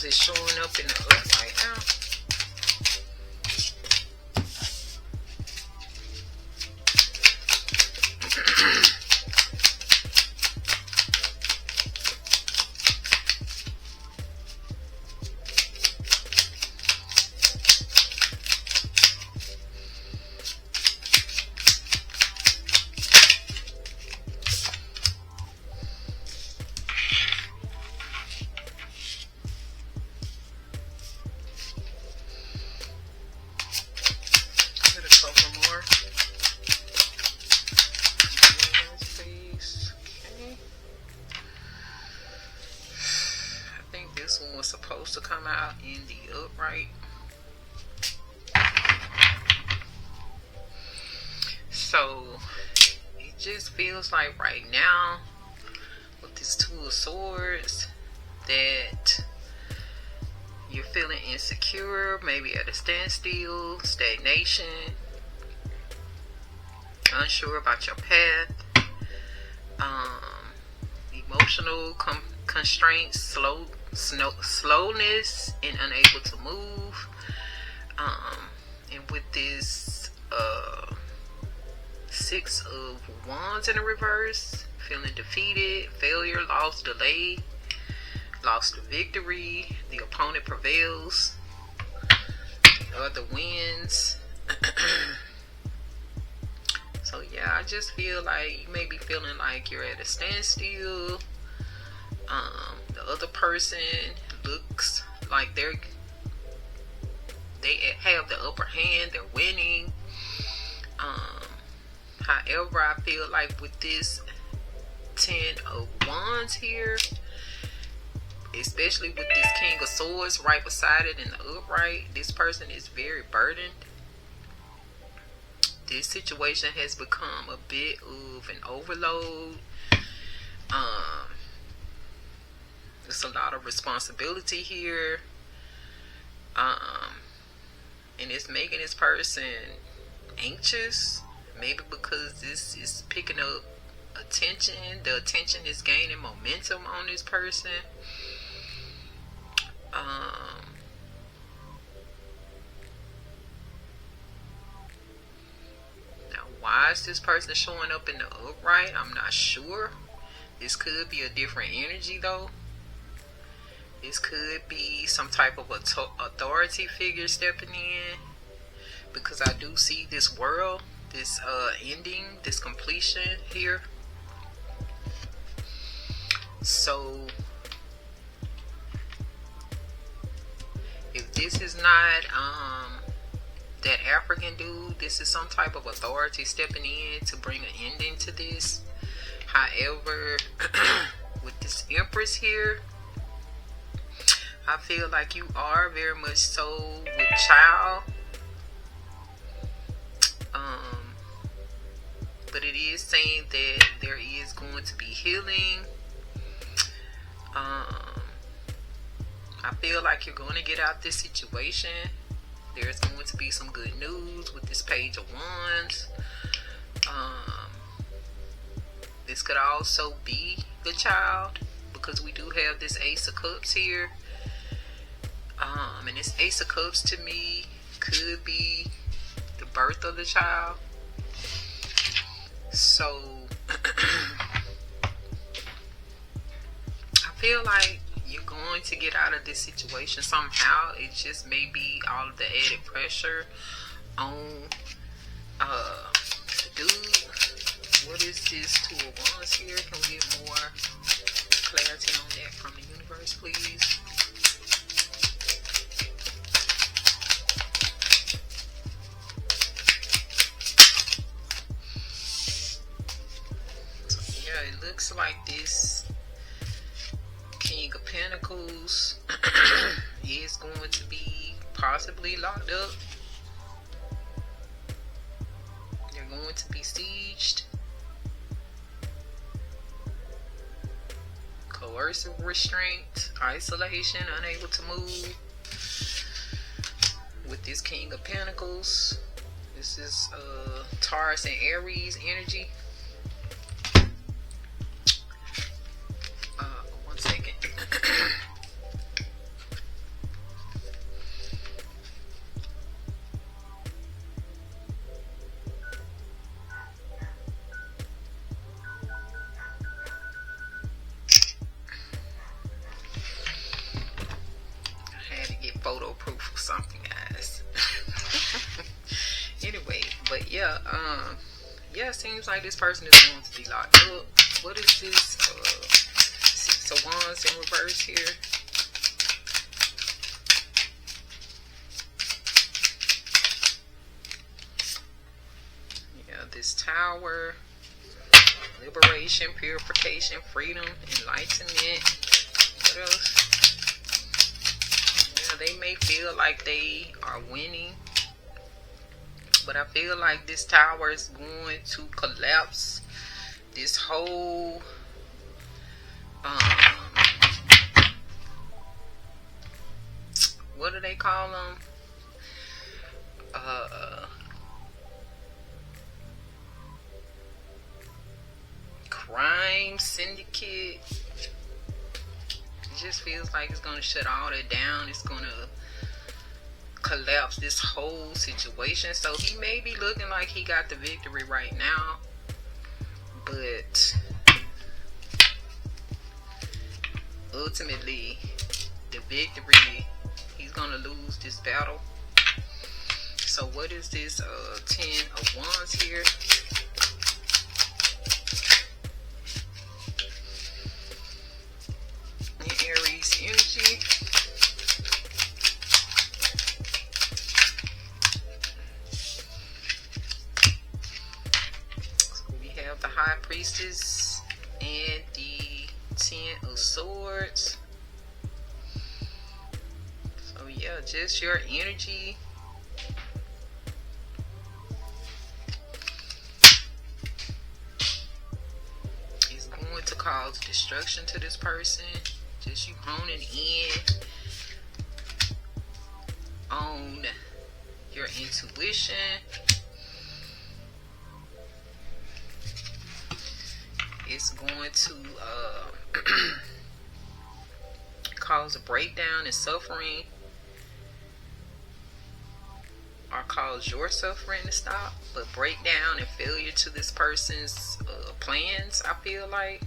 is it showing up in the upright now? Was supposed to come out in the upright. So it just feels like right now with this Two of Swords that you're feeling insecure, maybe at a standstill, stagnation, unsure about your path, emotional constraints, slowness, and unable to move. And with this Six of Wands in the reverse, feeling defeated, failure, loss, delay, lost the victory, the opponent prevails, the other wins. So yeah, I just feel like you may be feeling like you're at a standstill. The other person looks like they have the upper hand, they're winning. However, I feel like with this Ten of Wands here, especially with this King of Swords right beside it in the upright, this person is very burdened. This situation has become a bit of an overload. There's a lot of responsibility here. And it's making this person anxious. Maybe because this is picking up attention. The attention is gaining momentum on this person. Now, why is this person showing up in the upright? I'm not sure. This could be a different energy though. This could be some type of authority figure stepping in, because I do see this world, this ending, this completion here. So if this is not that African dude, this is some type of authority stepping in to bring an ending to this. However, with this Empress here, I feel like you are very much so with child. But it is saying that there is going to be healing. I feel like you're going to get out this situation. There's going to be some good news with this Page of Wands. This could also be the child, because we do have this Ace of Cups here. And this Ace of Cups to me could be the birth of the child. So I feel like you're going to get out of this situation somehow. It just may be all of the added pressure on the dude. What is this Two of Wands here? Can we get more clarity on that from the universe, please? It looks like this King of Pentacles is going to be possibly locked up. They're going to be sieged. Coercive restraint, isolation, unable to move. With this King of Pentacles, this is Taurus and Aries energy. yeah, yeah, it seems like this person is going to be locked up. What is this? Six of Wands in reverse here. Yeah, this Tower. Liberation, purification, freedom, enlightenment. What else? Yeah, they may feel like they are winning, but I feel like this Tower is going to collapse. This whole what do they call them? Crime syndicate. It just feels like it's gonna shut all that down. It's gonna collapse this whole situation. So he may be looking like he got the victory right now, but ultimately the victory, he's gonna lose this battle. So what is this 10 of Wands here? Aries energy. So we have the High Priestess and the 10 of Swords. So yeah, just your energy. Is going to cause destruction to this person. Just you honing in on your intuition. It's going to cause a breakdown and suffering, or cause your suffering to stop, but breakdown and failure to this person's plans, I feel like.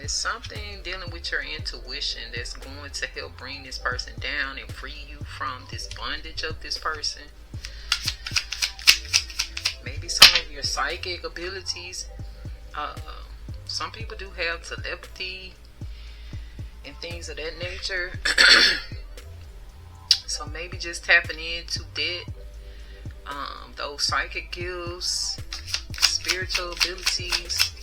It's something dealing with your intuition that's going to help bring this person down and free you from this bondage of this person. Maybe some of your psychic abilities. Some people do have telepathy and things of that nature. So maybe just tapping into that, those psychic gifts, spiritual abilities,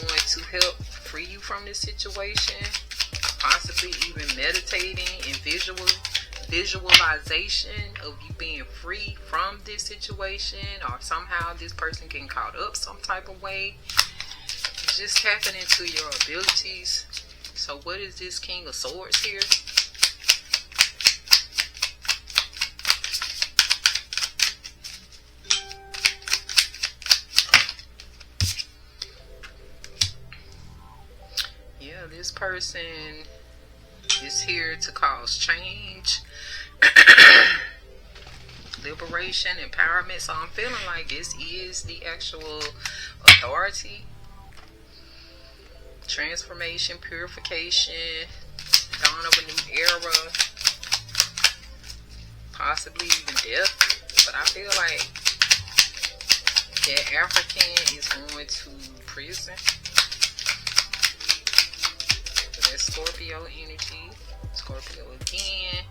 going to help free you from this situation. Possibly even meditating and visualization of you being free from this situation, or somehow this person getting caught up some type of way. Just tapping into your abilities. So what is this King of Swords here? This person is here to cause change, liberation, empowerment. So I'm feeling like this is the actual authority. Transformation, purification, dawn of a new era, possibly even death. But I feel like that African is going to prison. That's Scorpio energy. Scorpio again.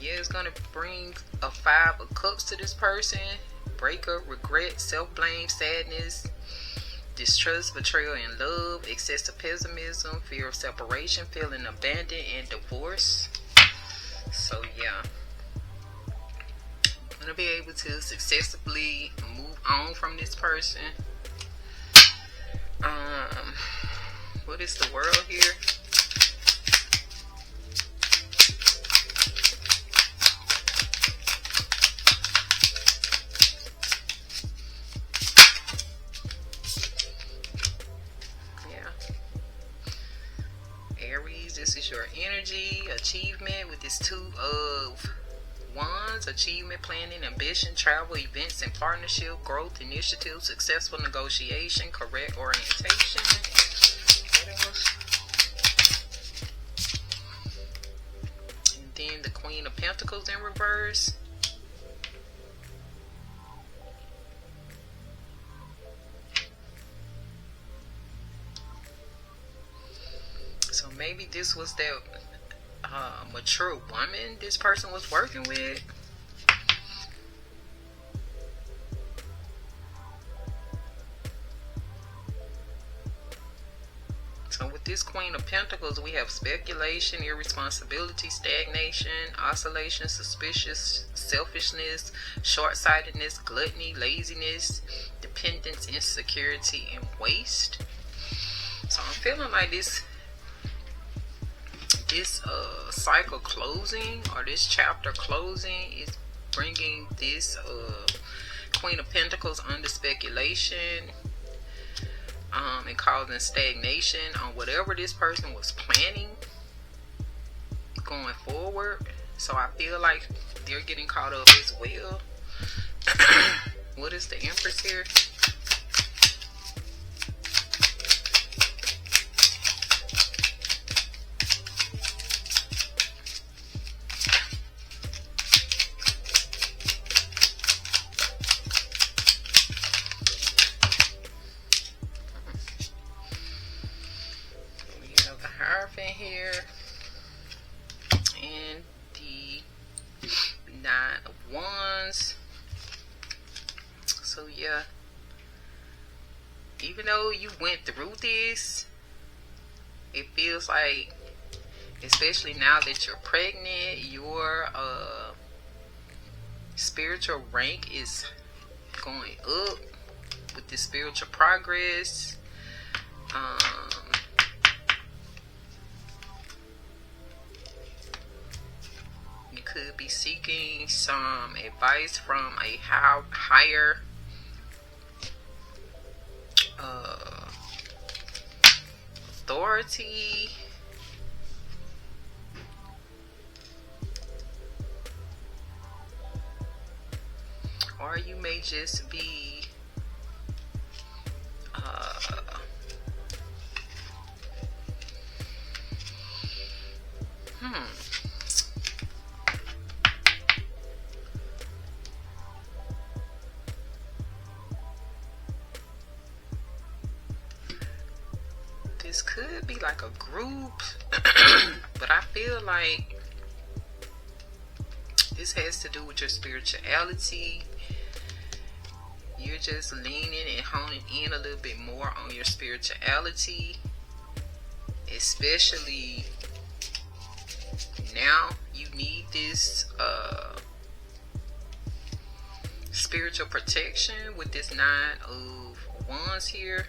Yeah, it's gonna bring a 5 of Cups to this person. Breakup, regret, self-blame, sadness, distrust, betrayal in love, excessive pessimism, fear of separation, feeling abandoned, and divorce. So yeah, I'm gonna be able to successfully move on from this person. What is the world here? Aries, this is your energy, achievement with this 2 of Wands, achievement, planning, ambition, travel, events and partnership, growth, initiative, successful negotiation, correct orientation. What else? And then the Queen of Pentacles in reverse. So maybe this was that mature woman this person was working with. So with this Queen of Pentacles, we have speculation, irresponsibility, stagnation, oscillation, suspicious, selfishness, short-sightedness, gluttony, laziness, dependence, insecurity, and waste. So I'm feeling like this cycle closing, or this chapter closing, is bringing this Queen of Pentacles under speculation, and causing stagnation on whatever this person was planning going forward. So I feel like they're getting caught up as well. What is the Empress here? Here and the Nine of Wands. So yeah, even though you went through this, it feels like, especially now that you're pregnant, your spiritual rank is going up with the spiritual progress. Could be seeking some advice from a higher authority. Or you may just be this could be like a group, but I feel like this has to do with your spirituality. You're just leaning and honing in a little bit more on your spirituality, especially now. You need this spiritual protection with this Nine of Wands here.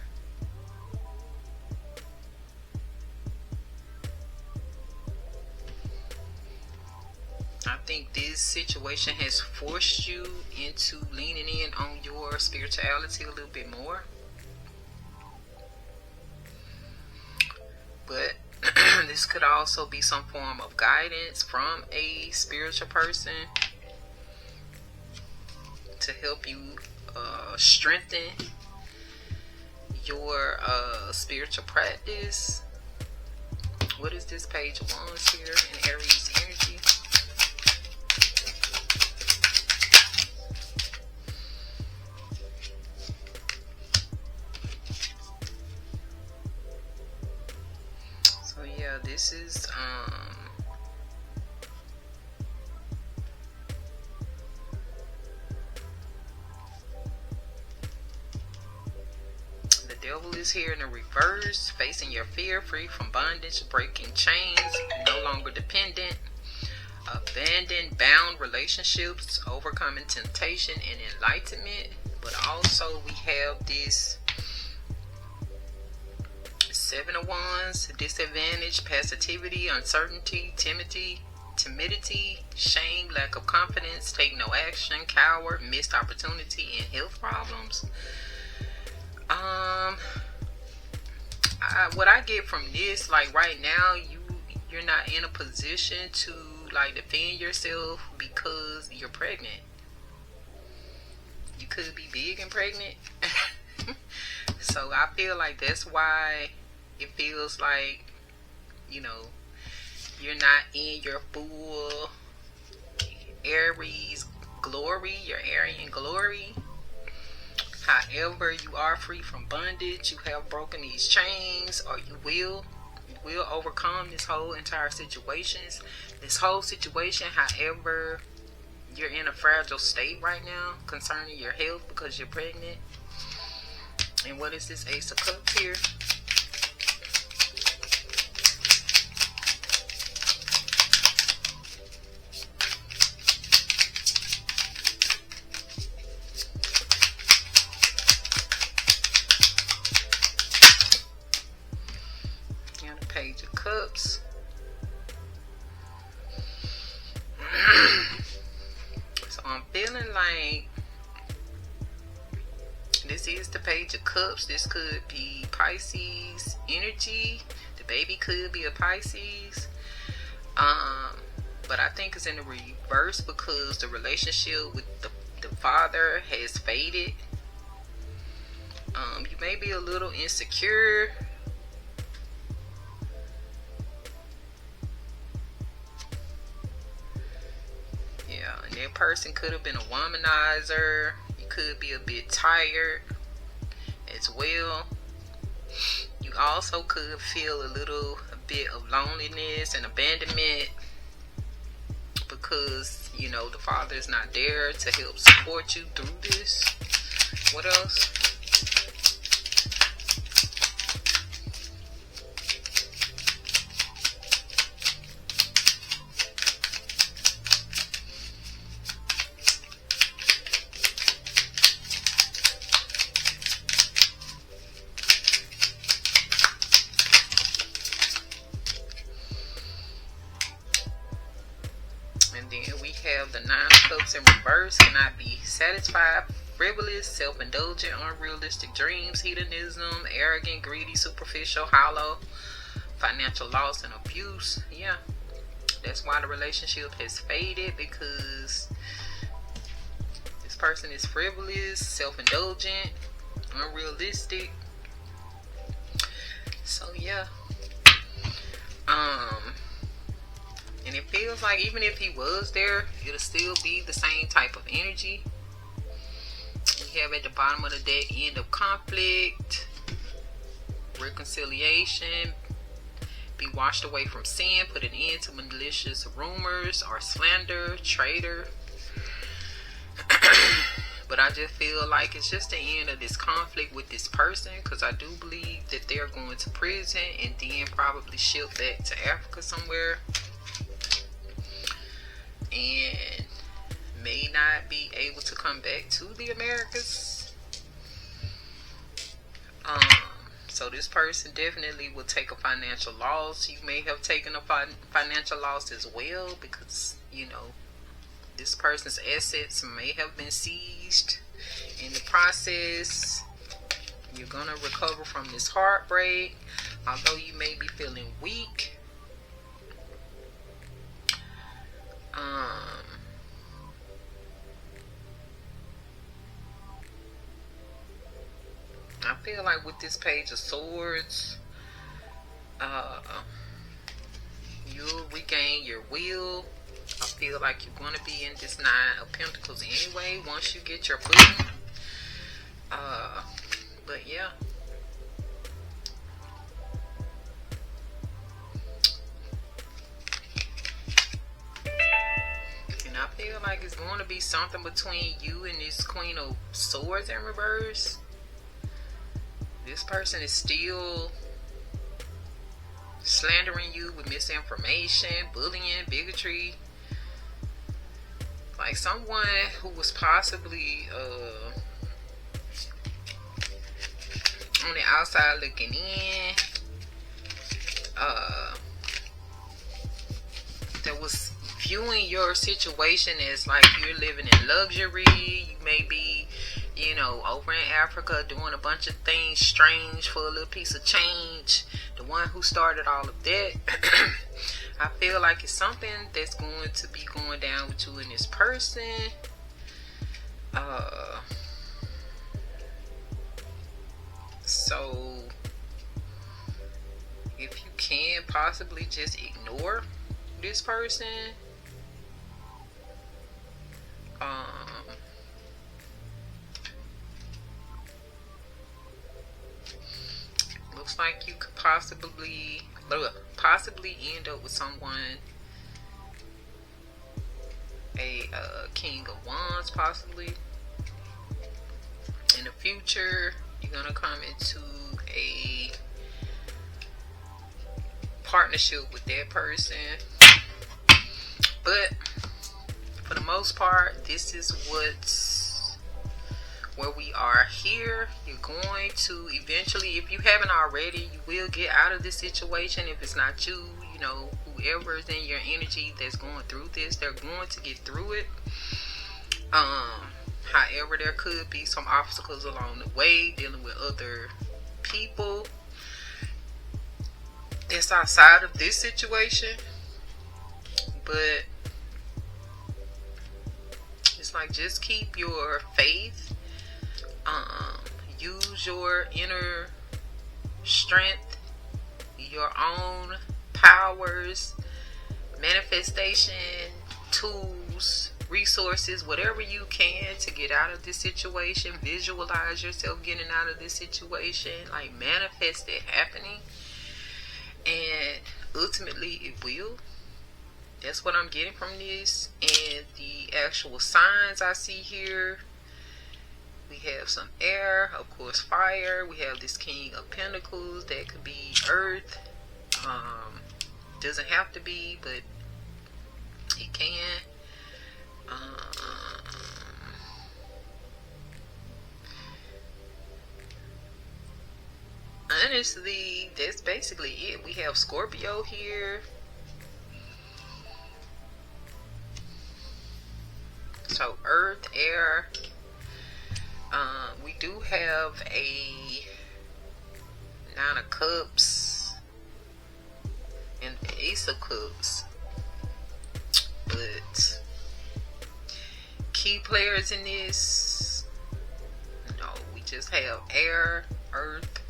I think this situation has forced you into leaning in on your spirituality a little bit more. But this could also be some form of guidance from a spiritual person to help you strengthen your spiritual practice. What is this Page of Wands here in Aries energy? So yeah, this is the Devil is here in the reverse, facing your fear, free from bondage, breaking chains, no longer dependent, abandoned, bound relationships, overcoming temptation and enlightenment. But also we have this Seven of Wands, disadvantage, passivity, uncertainty, timidity, shame, lack of confidence, take no action, coward, missed opportunity, and health problems. What I get from this, like right now, you're not in a position to like defend yourself because you're pregnant. You could be big and pregnant. So I feel like that's why it feels like, you know, you're not in your full Aries glory, your Aryan glory. However, you are free from bondage. You have broken these chains, or you will overcome this whole entire situation. This whole situation, however, you're in a fragile state right now concerning your health because you're pregnant. And what is this Ace of Cups here? And the Page of Cups. So I'm feeling like this is the Page of Cups. This could be Pisces energy. The baby could be a Pisces. But I think it's in the reverse because the relationship with the father has faded. You may be a little insecure. Yeah, and that person could have been a womanizer. You could be a bit tired as well. You also could feel a bit of loneliness and abandonment because, you know, the father is not there to help support you through this. What else? And then we have the Nine of Cups in reverse. Cannot be satisfied, frivolous, self-indulgent, unrealistic dreams, hedonism, arrogant, greedy, superficial, hollow, financial loss, and abuse. Yeah, that's why the relationship has faded, because this person is frivolous, self-indulgent, unrealistic. So yeah. And it feels like even if he was there, it'll still be the same type of energy. We have at the bottom of the deck, end of conflict, reconciliation, be washed away from sin, put an end to malicious rumors or slander, traitor. But I just feel like it's just the end of this conflict with this person, because I do believe that they're going to prison and then probably shipped back to Africa somewhere, and may not be able to come back to the Americas. So this person definitely will take a financial loss. You may have taken a financial loss as well, because, you know, this person's assets may have been seized in the process. You're gonna recover from this heartbreak, although you may be feeling weak. I feel like with this Page of Swords, you'll regain your will. I feel like you're going to be in this Nine of Pentacles anyway once you get your footing. But yeah. And I feel like it's going to be something between you and this Queen of Swords in reverse. This person is still slandering you with misinformation, bullying, bigotry. Like someone who was possibly on the outside looking in, that was viewing your situation as like you're living in luxury. You may be, you know, over in Africa doing a bunch of things strange for a little piece of change. The one who started all of that. I feel like it's something that's going to be going down with you and this person. So if you can possibly just ignore this person, looks like you could possibly end up with someone, a King of Wands possibly. In the future, you're gonna come into a partnership with that person, but for the most part, this is where we are here. You're going to eventually, if you haven't already, you will get out of this situation. If it's not you, you know, whoever is in your energy that's going through this, they're going to get through it. However, there could be some obstacles along the way, dealing with other people that's outside of this situation. But it's like, just keep your faith. Use your inner strength, your own powers, manifestation tools, resources, whatever you can to get out of this situation. Visualize yourself getting out of this situation, like manifest it happening, and ultimately it will. That's what I'm getting from this. And the actual signs I see here, we have some air, of course fire. We have this King of Pentacles, that could be earth. Doesn't have to be, but it can. Honestly, that's basically it. We have Scorpio here. So earth, air. We do have a Nine of Cups and the Ace of Cups, but key players in this, no, we just have air, earth,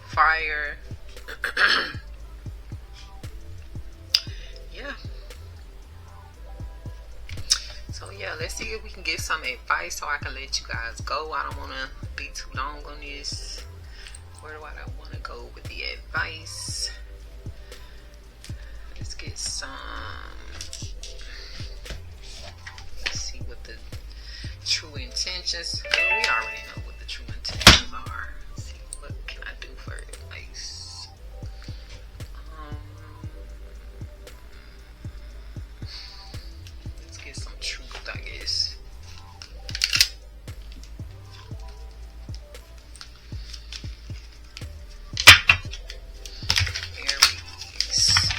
fire. Yeah. So yeah, let's see if we can get some advice so I can let you guys go. I don't want to be too long on this. Where do I want to go with the advice? Let's get some. Let's see what the true intentions. Well, we already know what the true intentions are. Let's see, what can I do for advice? Let's get some truth, I guess. Aries.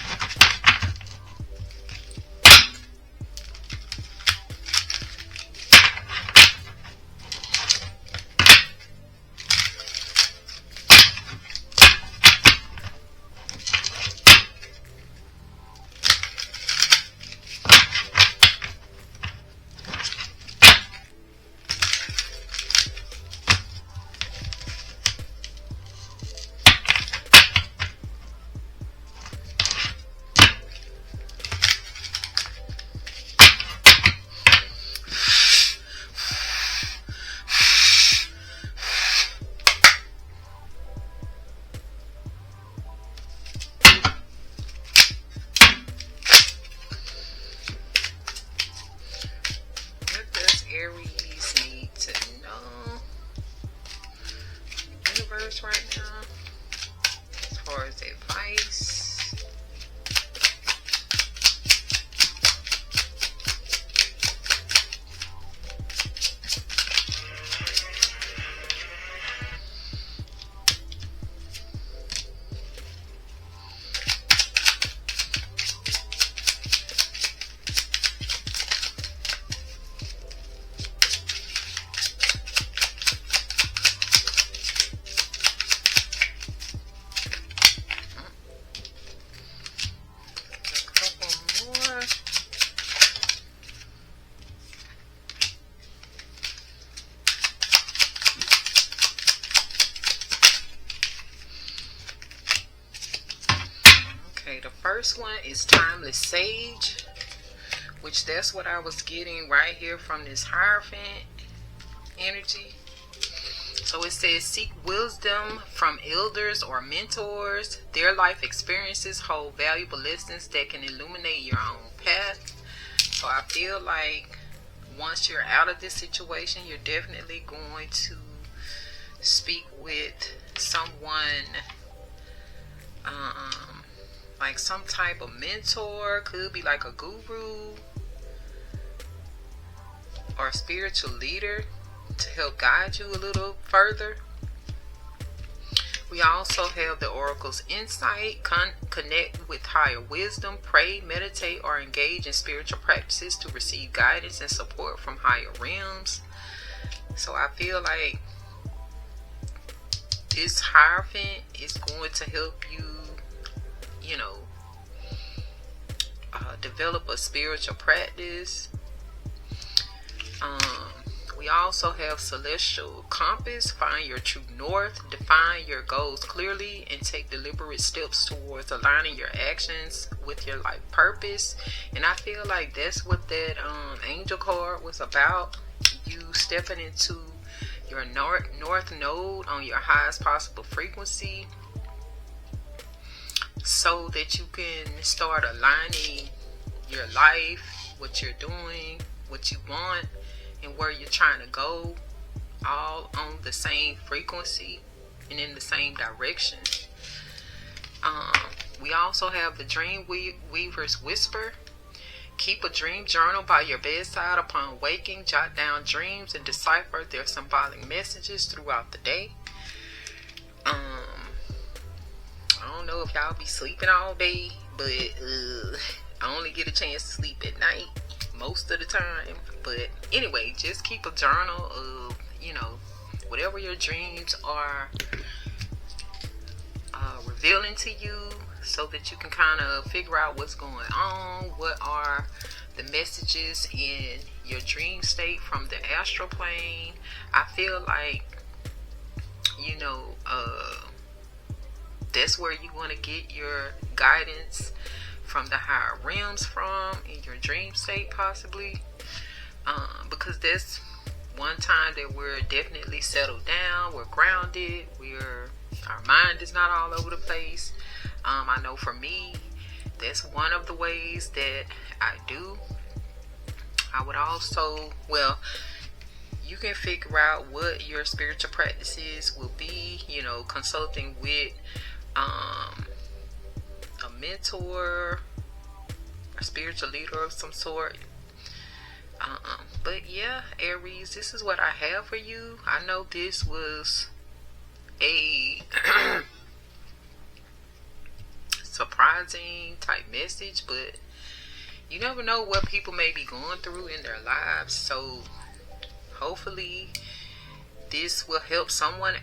Aries need to know the universe right now as far as advice? first one is Timeless Sage, which that's what I was getting right here from this Hierophant energy. So it says, seek wisdom from elders or mentors. Their life experiences hold valuable lessons that can illuminate your own path. So I feel like once you're out of this situation, you're definitely going to speak with someone, like some type of mentor. Could be like a guru or a spiritual leader to help guide you a little further. We also have the Oracle's insight. Connect with higher wisdom. Pray, meditate, or engage in spiritual practices to receive guidance and support from higher realms. So I feel like this Hierophant is going to help you, develop a spiritual practice. We also have Celestial Compass. Find your true north. Define your goals clearly and take deliberate steps towards aligning your actions with your life purpose. And I feel like that's what that angel card was about. You stepping into your north node on your highest possible frequency, so that you can start aligning your life, what you're doing, what you want, and where you're trying to go, all on the same frequency and in the same direction. We also have the Dream Weaver's Whisper. Keep a dream journal by your bedside. Upon waking, jot down dreams and decipher their symbolic messages throughout the day. I don't know if y'all be sleeping all day, but I only get a chance to sleep at night most of the time. But anyway, just keep a journal of, whatever your dreams are revealing to you, so that you can kind of figure out what's going on. What are the messages in your dream state from the astral plane? I feel like, that's where you want to get your guidance from the higher realms from, in your dream state possibly, because that's one time that we're definitely settled down, we're grounded, our mind is not all over the place. I know for me, that's one of the ways that I do. I would also, you can figure out what your spiritual practices will be, consulting with a mentor, a spiritual leader of some sort. But yeah, Aries, this is what I have for you. I know this was a surprising type message, but you never know what people may be going through in their lives. So hopefully this will help someone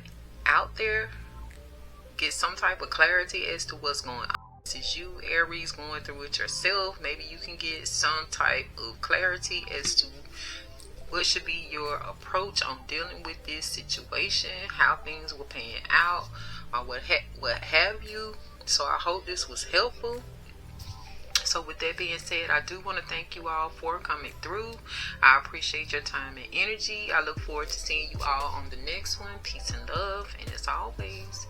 out there get some type of clarity as to what's going on. This is you, Aries, going through it yourself. Maybe you can get some type of clarity as to what should be your approach on dealing with this situation, how things will pan out, or what have you. So I hope this was helpful. So with that being said, I do want to thank you all for coming through. I appreciate your time and energy. I look forward to seeing you all on the next one. Peace and love. And as always,